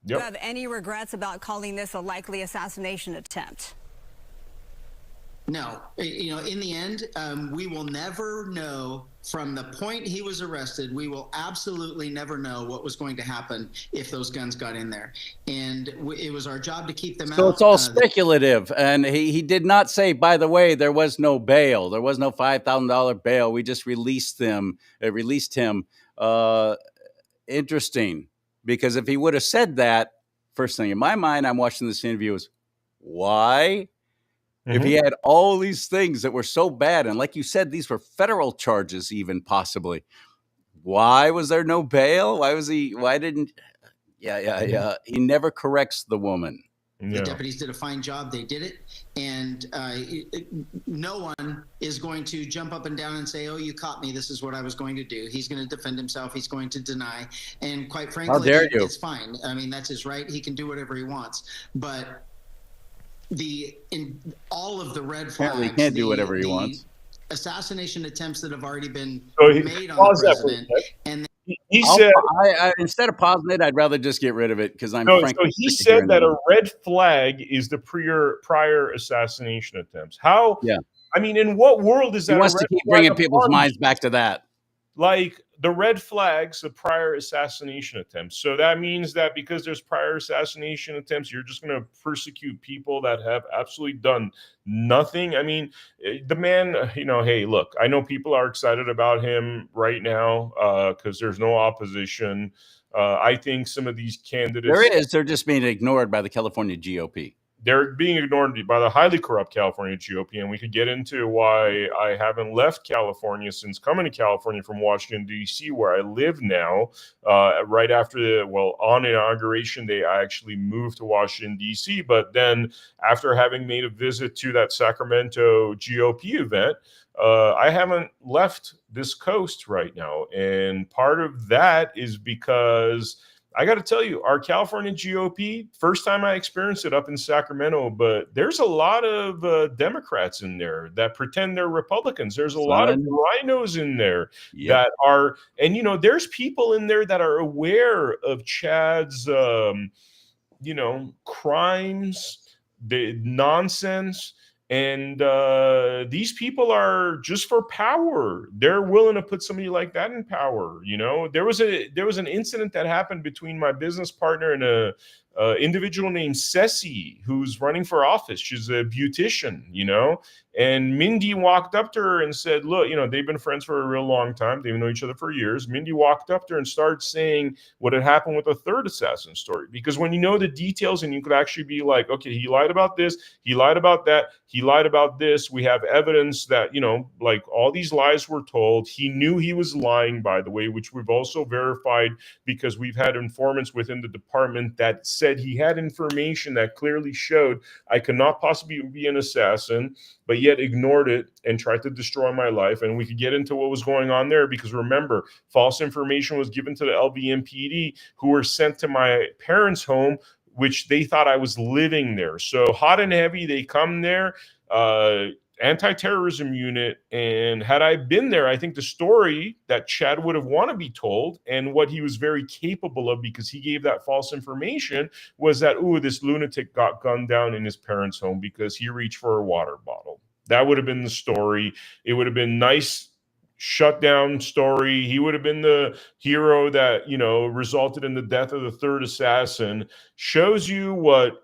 Do you have any regrets about calling this a likely assassination attempt? No. In the end, we will never know. From the point he was arrested, we will absolutely never know what was going to happen if those guns got in there. And it was our job to keep them out. So it's all speculative. And he did not say, by the way, there was no bail. There was no $5,000 bail. We just released him. Interesting, because if he would have said that, first thing in my mind, I'm watching this interview is, why? If he had all these things that were so bad, and like you said, these were federal charges even possibly, why was there no bail? He never corrects the woman. The deputies did a fine job. They did it. And no one is going to jump up and down and say, oh, you caught me. This is what I was going to do. He's going to defend himself. He's going to deny. And quite frankly, How dare you? it's fine. I mean, that's his right. He can do whatever he wants. But in all of the red flags, he can't do whatever he wants. Assassination attempts that have already been made on pause the that for a president. sec. And He said, instead of pausing it, I'd rather just get rid of it because I'm so frankly. he said that a red flag is the prior assassination attempts. How? Yeah. I mean, in what world is that? He wants to keep bringing people's minds back to that. Like the red flags of prior assassination attempts. So that means that because there's prior assassination attempts, you're just going to persecute people that have absolutely done nothing. I mean, the man, hey, look, I know people are excited about him right now because there's no opposition. I think some of these candidates. They're just being ignored by the California GOP. They're being ignored by the highly corrupt California GOP, and we could get into why I haven't left California since coming to California from Washington, D.C., where I live now. Right after on inauguration day, I actually moved to Washington, D.C., but then after having made a visit to that Sacramento GOP event, I haven't left this coast right now, and part of that is because I got to tell you, our California GOP, first time I experienced it up in Sacramento, but there's a lot of Democrats in there that pretend they're Republicans. There's a lot of rhinos in there that are, and, there's people in there that are aware of Chad's, crimes, the nonsense. And these people are just for power. They're willing to put somebody like that in power. There was an incident that happened between my business partner and a individual named Ceci, who's running for office. She's a beautician, and Mindy walked up to her and said, look, they've been friends for a real long time. They've known each other for years. Mindy walked up to her and started saying what had happened with the third assassin story. Because when you know the details and you could actually be like, okay, he lied about this, he lied about that, he lied about this. We have evidence that, like all these lies were told. He knew he was lying, by the way, which we've also verified because we've had informants within the department that said he had information that clearly showed I could not possibly be an assassin, but yet ignored it and tried to destroy my life. And we could get into what was going on there because remember, false information was given to the LVMPD who were sent to my parents' home, which they thought I was living there. So hot and heavy, they come there, anti-terrorism unit. And had I been there, I think the story that Chad would have wanted to be told and what he was very capable of because he gave that false information was that, this lunatic got gunned down in his parents' home because he reached for a water bottle. That would have been the story. It would have been nice shutdown story. He would have been the hero that, resulted in the death of the third assassin. Shows you what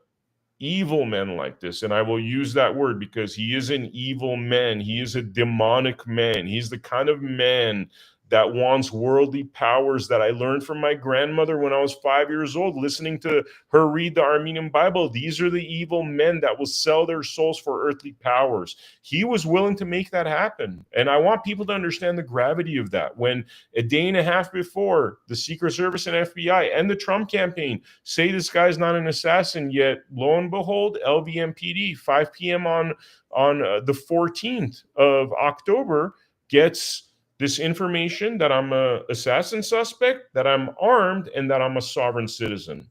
evil men like this, and I will use that word because he is an evil man. He is a demonic man. He's the kind of man that wants worldly powers that I learned from my grandmother when I was 5 years old, listening to her read the Armenian Bible. These are the evil men that will sell their souls for earthly powers. He was willing to make that happen. And I want people to understand the gravity of that. When a day and a half before the Secret Service and FBI and the Trump campaign say this guy's not an assassin, yet lo and behold, LVMPD, 5 p.m. on the 14th of October gets this information that I'm a assassin suspect, that I'm armed, and that I'm a sovereign citizen.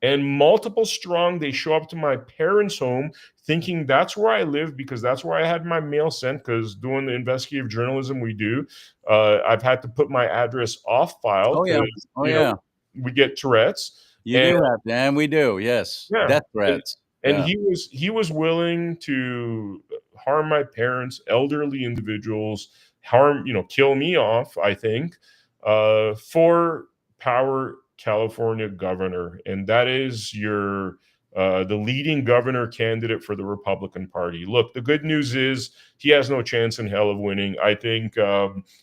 And multiple strong, they show up to my parents' home thinking that's where I live because that's where I had my mail sent because doing the investigative journalism we do, I've had to put my address off file. We get Tourette's. You do have to, and we do, yes. Yeah. Death threats. And he was willing to harm my parents, elderly individuals, kill me off, I think, for power California governor. And that is the leading governor candidate for the Republican Party. Look, the good news is he has no chance in hell of winning. I think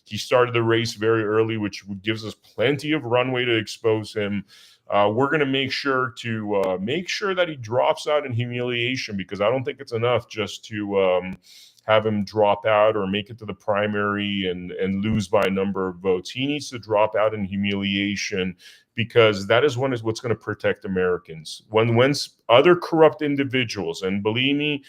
he started the race very early, which gives us plenty of runway to expose him. We're going to make sure that he drops out in humiliation because I don't think it's enough just to have him drop out or make it to the primary and lose by a number of votes. He needs to drop out in humiliation, because that is what's going to protect Americans. When other corrupt individuals, and believe me,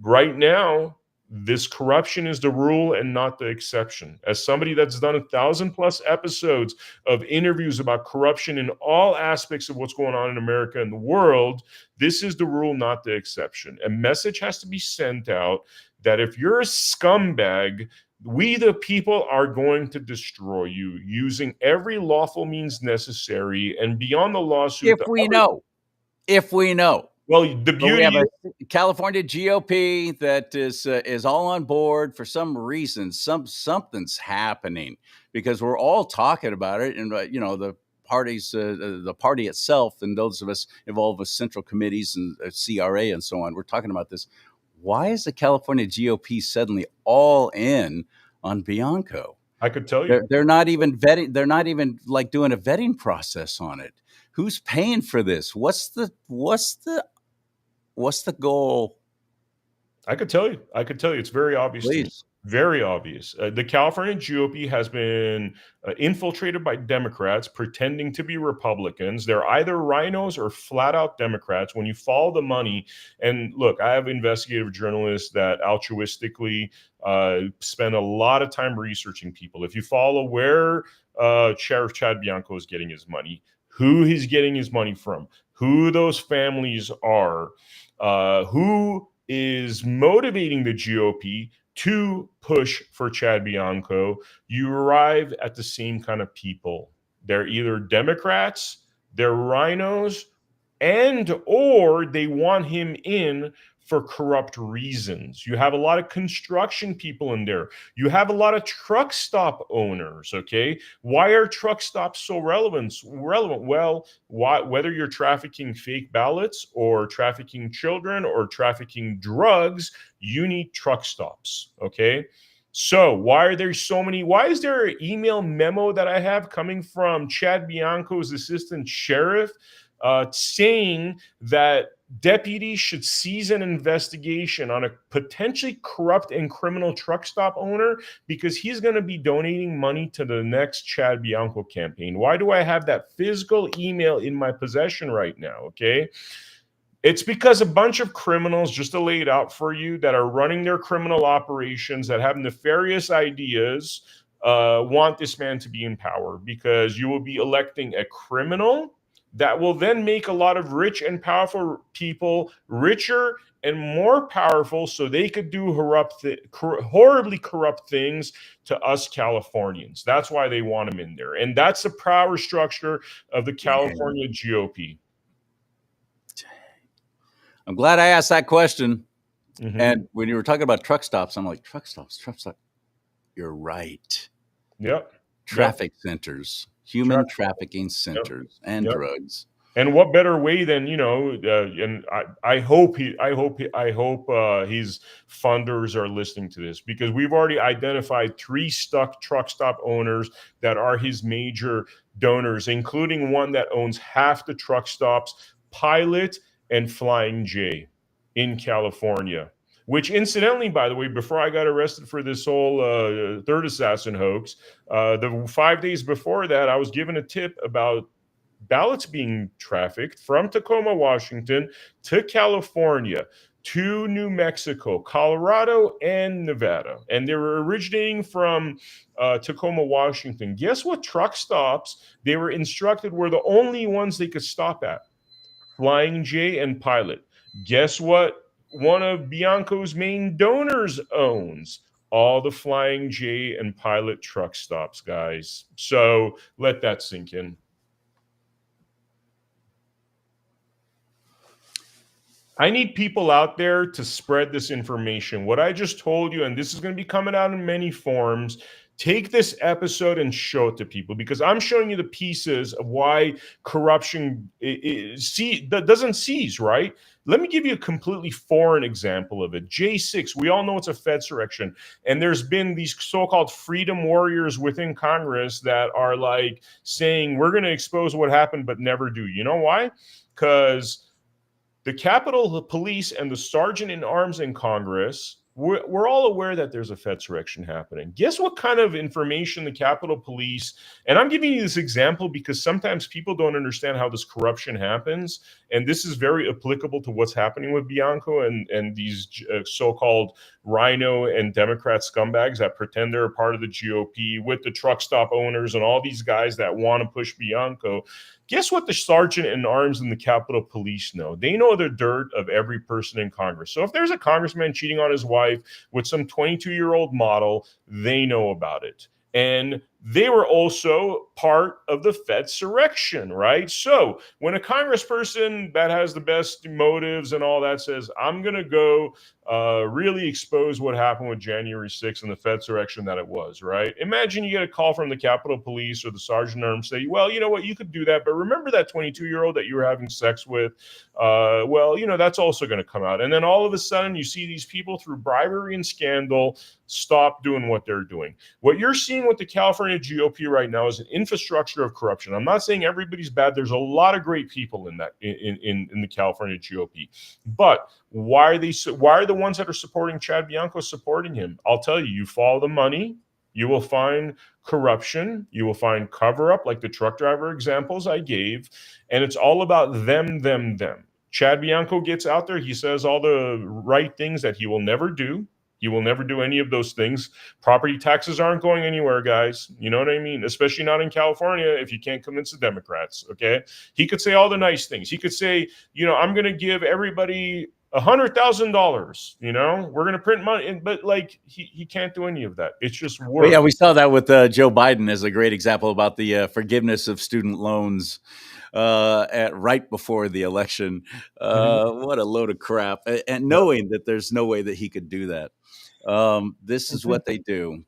right now, this corruption is the rule and not the exception. As somebody that's done 1,000+ episodes of interviews about corruption in all aspects of what's going on in America and the world, this is the rule, not the exception. A message has to be sent out that if you're a scumbag, we the people are going to destroy you using every lawful means necessary, and beyond the lawsuit. If we know. Well, the beauty, we have a California GOP that is all on board for some reason. Something's happening, because we're all talking about it, and the parties, the party itself, and those of us involved with central committees and CRA and so on. We're talking about this. Why is the California GOP suddenly all in on Bianco? I could tell you they're not even vetting. They're not even like doing a vetting process on it. Who's paying for this? What's the goal? I could tell you. It's very obvious. Please. Very obvious. The California GOP has been infiltrated by Democrats pretending to be Republicans. They're either rhinos or flat out Democrats. When you follow the money, and look, I have investigative journalists that altruistically spend a lot of time researching people. If you follow where Sheriff Chad Bianco is getting his money, who he's getting his money from, who those families are, who is motivating the GOP to push for Chad Bianco, you arrive at the same kind of people. They're either Democrats, they're rhinos, and or they want him in for corrupt reasons. You have a lot of construction people in there. You have a lot of truck stop owners, okay? Why are truck stops so relevant? Well, whether you're trafficking fake ballots or trafficking children or trafficking drugs, you need truck stops, okay? So why are there so many? Why is there an email memo that I have coming from Chad Bianco's assistant sheriff saying that deputies should seize an investigation on a potentially corrupt and criminal truck stop owner because he's going to be donating money to the next Chad Bianco campaign? Why do I have that physical email in my possession right now? Okay. It's because a bunch of criminals, just to lay it out for you, that are running their criminal operations, that have nefarious ideas, want this man to be in power, because you will be electing a criminal that will then make a lot of rich and powerful people richer and more powerful so they could do horribly corrupt things to us Californians. That's why they want him in there. And that's the power structure of the California GOP. I'm glad I asked that question. Mm-hmm. And when you were talking about truck stops, I'm like, truck stops. You're right. Yep. Traffic centers. Human trafficking centers and drugs. And what better way than, and I hope his funders are listening to this, because we've already identified 3 truck stop owners that are his major donors, including one that owns half the truck stops, Pilot and Flying J in California. Which, incidentally, by the way, before I got arrested for this whole third assassin hoax, the 5 days before that, I was given a tip about ballots being trafficked from Tacoma, Washington, to California, to New Mexico, Colorado, and Nevada. And they were originating from Tacoma, Washington. Guess what truck stops they were instructed were the only ones they could stop at? Flying J and Pilot. Guess what one of Bianco's main donors owns? All the Flying J and Pilot truck stops, guys. So let that sink in. I need people out there to spread this information. What I just told you, and this is going to be coming out in many forms, take this episode and show it to people, because I'm showing you the pieces of why corruption doesn't cease, right? Let me give you a completely foreign example of it. J6, we all know it's a Fedsurrection. And there's been these so-called freedom warriors within Congress that are like saying, we're going to expose what happened, but never do. You know why? Because the Capitol Police and the sergeant in arms in Congress we're all aware that there's a Fedsurrection happening. Guess what kind of information the Capitol Police, and I'm giving you this example because sometimes people don't understand how this corruption happens, and this is very applicable to what's happening with Bianco and these so-called Rhino and Democrat scumbags that pretend they're a part of the GOP with the truck stop owners and all these guys that want to push Bianco. Guess what the sergeant in arms in the Capitol Police know? They know the dirt of every person in Congress. So if there's a congressman cheating on his wife with some 22-year-old model, they know about it. And they were also part of the Fedsurrection, right? So when a congressperson that has the best motives and all that says, I'm going to go really expose what happened with January 6th and the Fedsurrection that it was, right? Imagine you get a call from the Capitol Police or the Sergeant at Arms say, well, you know what, you could do that, but remember that 22-year-old that you were having sex with? Well, you know, that's also going to come out. And then all of a sudden you see these people through bribery and scandal stop doing what they're doing. What you're seeing with the California GOP right now is an infrastructure of corruption. I'm not saying everybody's bad. There's a lot of great people in that in the California GOP. But why are the ones that are supporting Chad Bianco supporting him? I'll tell you, you follow the money, you will find corruption, you will find cover up like the truck driver examples I gave, and it's all about them. Chad Bianco gets out there, he says all the right things that he will never do. He will never do any of those things. Property taxes aren't going anywhere, guys. You know what I mean? Especially not in California if you can't convince the Democrats, okay? He could say all the nice things. He could say, you know, I'm going to give everybody $100,000, you know? We're going to print money. But, like, he can't do any of that. It's just work. Well, yeah, we saw that with Joe Biden as a great example about the forgiveness of student loans right before the election. What a load of crap. And knowing that there's no way that he could do that. This is what they do.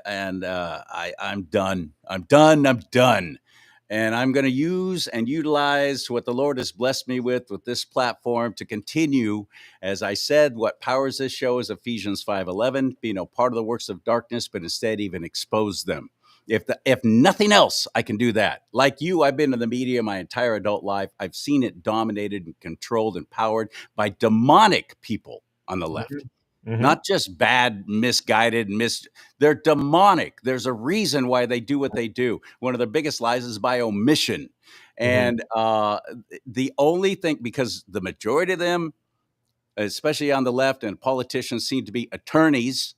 And I'm done. I'm done. And I'm going to use and utilize what the Lord has blessed me with this platform to continue. As I said, what powers this show is Ephesians 5:11, be no part of the works of darkness, but instead even expose them. If nothing else, I can do that. Like you, I've been in the media my entire adult life. I've seen it dominated and controlled and powered by demonic people on the left. Not just bad, misguided, they're demonic. There's a reason why they do what they do. One of the biggest lies is by omission. And the only thing, because the majority of them, especially on the left and politicians, seem to be attorneys.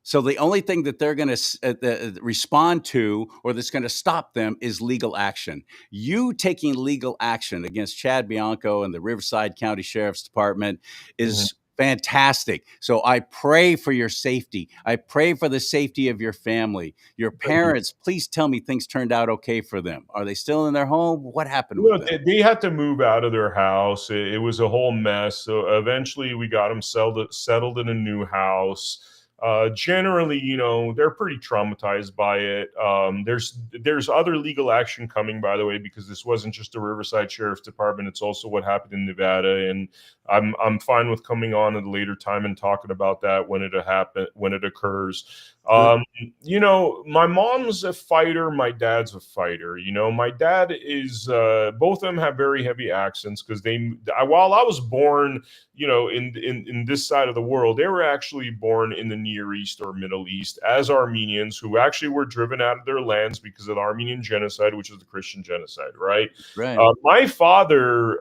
So the only thing that they're going to respond to or that's going to stop them is legal action. You taking legal action against Chad Bianco and the Riverside County Sheriff's Department is fantastic. So I pray for your safety. I pray for the safety of your family. Your parents, please tell me things turned out okay for them. Are they still in their home? What happened with them? They had to move out of their house. It was a whole mess. So eventually we got them settled in a new house. Generally, you know, they're pretty traumatized by it. There's other legal action coming, by the way, because this wasn't just the Riverside Sheriff's Department. It's also what happened in Nevada, and I'm fine with coming on at a later time and talking about that when it occurs. You know, my mom's a fighter. My dad's a fighter. You know, my dad is. Both of them have very heavy accents because while I was born, you know, in this side of the world, they were actually born in the Near East or Middle East as Armenians who actually were driven out of their lands because of the Armenian genocide, which is the Christian genocide, right? Right. My father,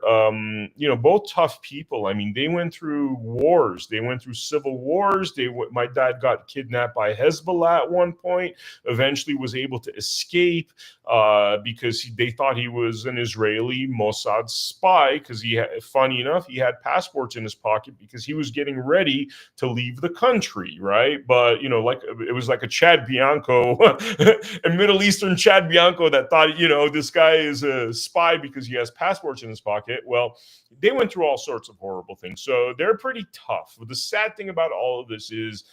you know, both tough people. I mean, they went through wars. They went through civil wars. My dad got kidnapped by Hezbollah at one point, eventually was able to escape because they thought he was an Israeli Mossad spy because funny enough, he had passports in his pocket because he was getting ready to leave the country, right? But, you know, like it was like a Chad Bianco, a Middle Eastern Chad Bianco that thought, you know, this guy is a spy because he has passports in his pocket. Well, they went through all sorts of horrible things. So they're pretty tough. But the sad thing about all of this is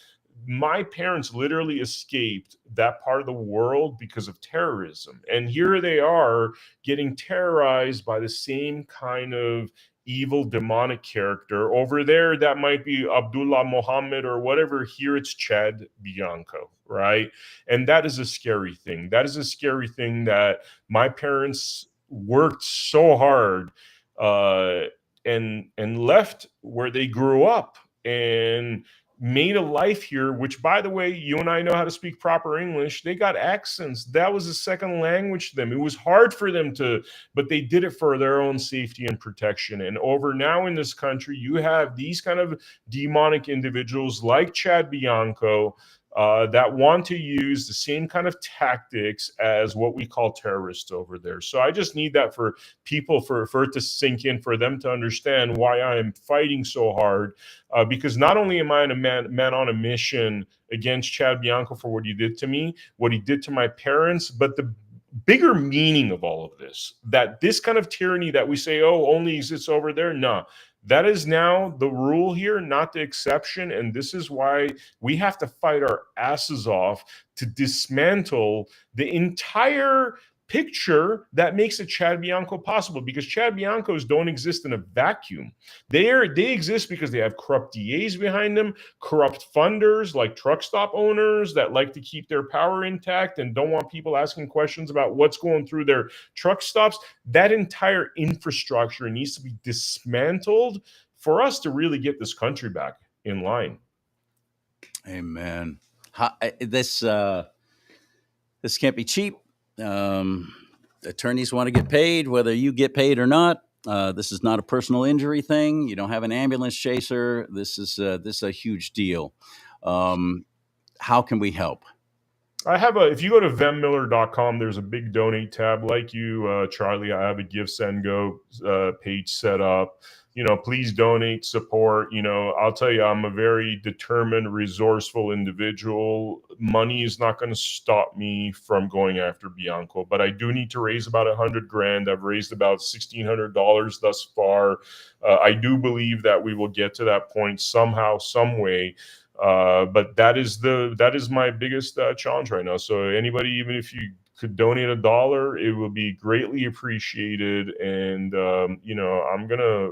my parents literally escaped that part of the world because of terrorism. And here they are getting terrorized by the same kind of evil demonic character. Over there, that might be Abdullah Mohammed or whatever. Here it's Chad Bianco, right? And that is a scary thing. That is a scary thing that my parents worked so hard and left where they grew up. And made a life here, which, by the way, you and I know how to speak proper English. They got accents. That was a second language to them. It was hard for them to, but they did it for their own safety and protection. And over now in this country, you have these kind of demonic individuals like Chad Bianco, that want to use the same kind of tactics as what we call terrorists over there. So I just need that for people, for it to sink in, for them to understand why I am fighting so hard. Because not only am I a man on a mission against Chad Bianco for what he did to me, what he did to my parents, but the bigger meaning of all of this, that this kind of tyranny that we say, oh, only exists over there. No. That is now the rule here, not the exception. And this is why we have to fight our asses off to dismantle the entire picture that makes a Chad Bianco possible, because Chad Biancos don't exist in a vacuum. They exist because they have corrupt DAs behind them, corrupt funders like truck stop owners that like to keep their power intact and don't want people asking questions about what's going through their truck stops. That entire infrastructure needs to be dismantled for us to really get this country back in line. Amen. This can't be cheap. Attorneys want to get paid, whether you get paid or not. This is not a personal injury thing. You don't have an ambulance chaser. This is a huge deal. How can we help? If you go to vemmiller.com, there's a big donate tab. Like you, CharLee, I have a Give, Send, Go page set up. Please donate, support. I'll tell you, I'm a very determined, resourceful individual. Money is not going to stop me from going after Bianco, but I do need to raise about $100,000. I've raised about $1,600 thus far. I do believe that we will get to that point somehow, some way. But that is my biggest challenge right now. So anybody, even if you could donate $1, it will be greatly appreciated. And I'm gonna,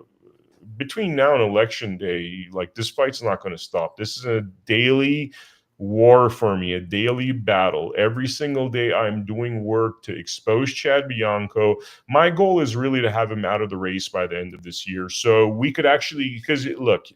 between now and election day, like, this fight's not going to stop. This is a daily war for me, a daily battle. Every single day I'm doing work to expose Chad Bianco. My goal is really to have him out of the race by the end of this year. So we could actually, because look,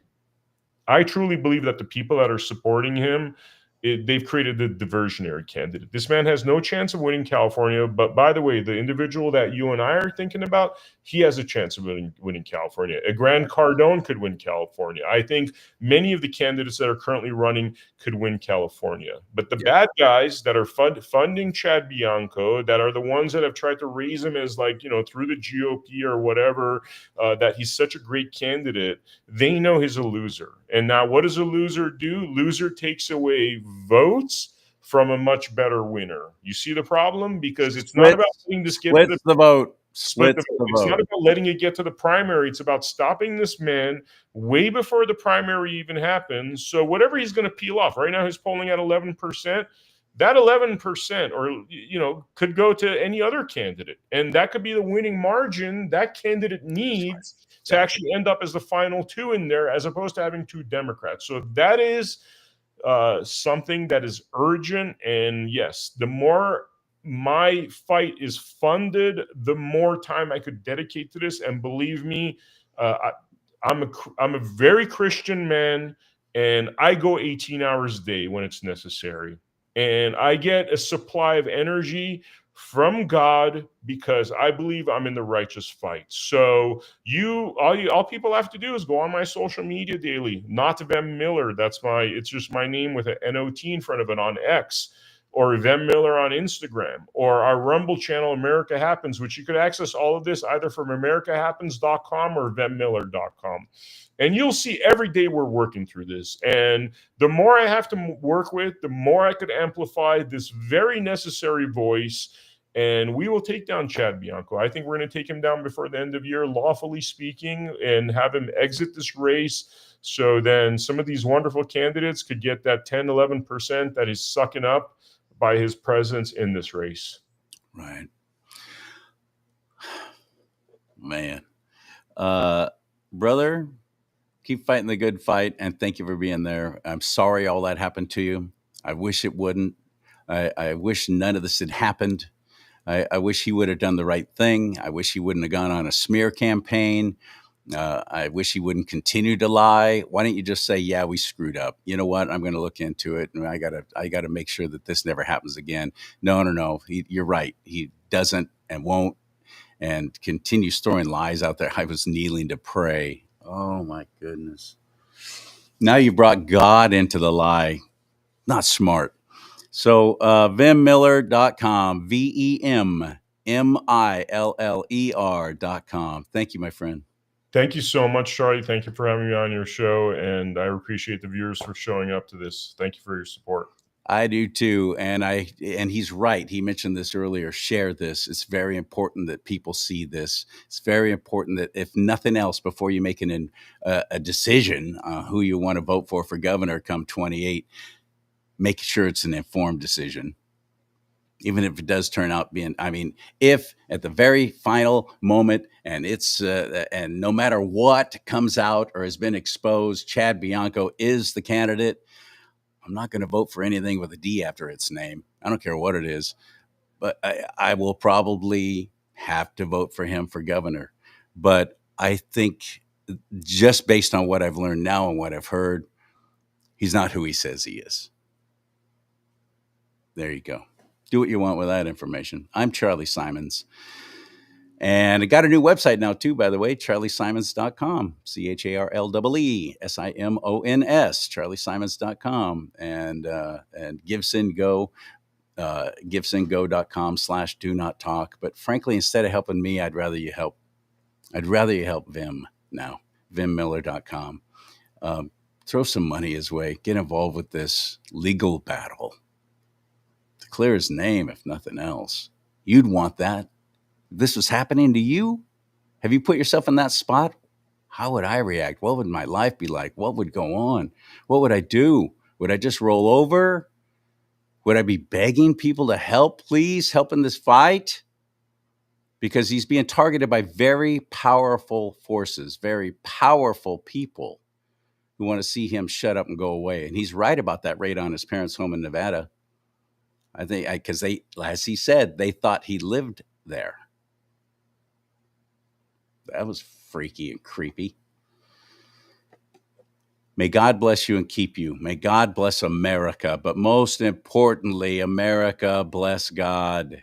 I truly believe that the people that are supporting him, they've created the diversionary candidate. This man has no chance of winning California. But by the way, the individual that you and I are thinking about, he has a chance of winning California. A Grant Cardone could win California. I think many of the candidates that are currently running could win California. But the bad guys that are funding Chad Bianco, that are the ones that have tried to raise him as, like, through the GOP or whatever, that he's such a great candidate, they know he's a loser. And now what does a loser do? Loser takes away votes from a much better winner. You see the problem? Because it's not about letting this get to the vote. It's not about letting it get to the primary. It's about stopping this man way before the primary even happens. So whatever he's going to peel off, right now he's polling at 11%. That 11%, or could go to any other candidate, and that could be the winning margin that candidate needs to actually end up as the final two in there, as opposed to having two Democrats. So that is something that is urgent. And yes, the more my fight is funded, the more time I could dedicate to this. And believe me, I'm a very Christian man, and I go 18 hours a day when it's necessary. And I get a supply of energy from God because I believe I'm in the righteous fight. So all people have to do is go on my social media daily. Not Vem Miller. It's just my name with an NOT in front of it on X, or Vem Miller on Instagram, or our Rumble channel, America Happens, which you could access all of this either from americahappens.com or vemmiller.com. And you'll see every day we're working through this. And the more I have to work with, the more I could amplify this very necessary voice. And we will take down Chad Bianco. I think we're going to take him down before the end of the year, lawfully speaking, and have him exit this race. So then some of these wonderful candidates could get that 10, 11% that he's sucking up by his presence in this race. Right. Man. Brother, keep fighting the good fight, and thank you for being there. I'm sorry all that happened to you. I wish it wouldn't. I wish none of this had happened. I wish he would have done the right thing. I wish he wouldn't have gone on a smear campaign. I wish he wouldn't continue to lie. Why don't you just say, yeah, we screwed up. You know what? I'm going to look into it, and I gotta make sure that this never happens again. No. You're right. He doesn't and won't, and continues throwing lies out there. I was kneeling to pray. Oh my goodness. Now you brought God into the lie. Not smart. So VemMiller.com, VemMiller.com. Thank you, my friend. Thank you so much, Charlie. Thank you for having me on your show, and I appreciate the viewers for showing up to this. Thank you for your support. I do too, and he's right. He mentioned this earlier. Share this. It's very important that people see this. It's very important that, if nothing else, before you make a decision who you want to vote for governor come 28, make sure it's an informed decision. Even if it does turn out being, if at the very final moment, and and no matter what comes out or has been exposed, Chad Bianco is the candidate, I'm not going to vote for anything with a D after its name. I don't care what it is, but I will probably have to vote for him for governor. But I think, just based on what I've learned now and what I've heard, he's not who he says he is. There you go. Do what you want with that information. I'm CharLee Simons. And I got a new website now, too, by the way, CharLeeSimons.com, CharLeeSimons, CharLeeSimons.com, and GiveSendGo, GiveSendGo.com/DoNotTalk. But frankly, instead of helping me, I'd rather you help Vim now, VemMiller.com. Throw some money his way. Get involved with this legal battle. Clear his name, if nothing else. You'd want that. If this was happening to you, have you put yourself in that spot? How would I react? What would my life be like? What would go on? What would I do? Would I just roll over? Would I be begging people to help, please, help in this fight? Because he's being targeted by very powerful forces, very powerful people who want to see him shut up and go away. And he's right about that raid on his parents' home in Nevada. I think because they, as he said, they thought he lived there. That was freaky and creepy. May God bless you and keep you. May God bless America. But most importantly, America bless God.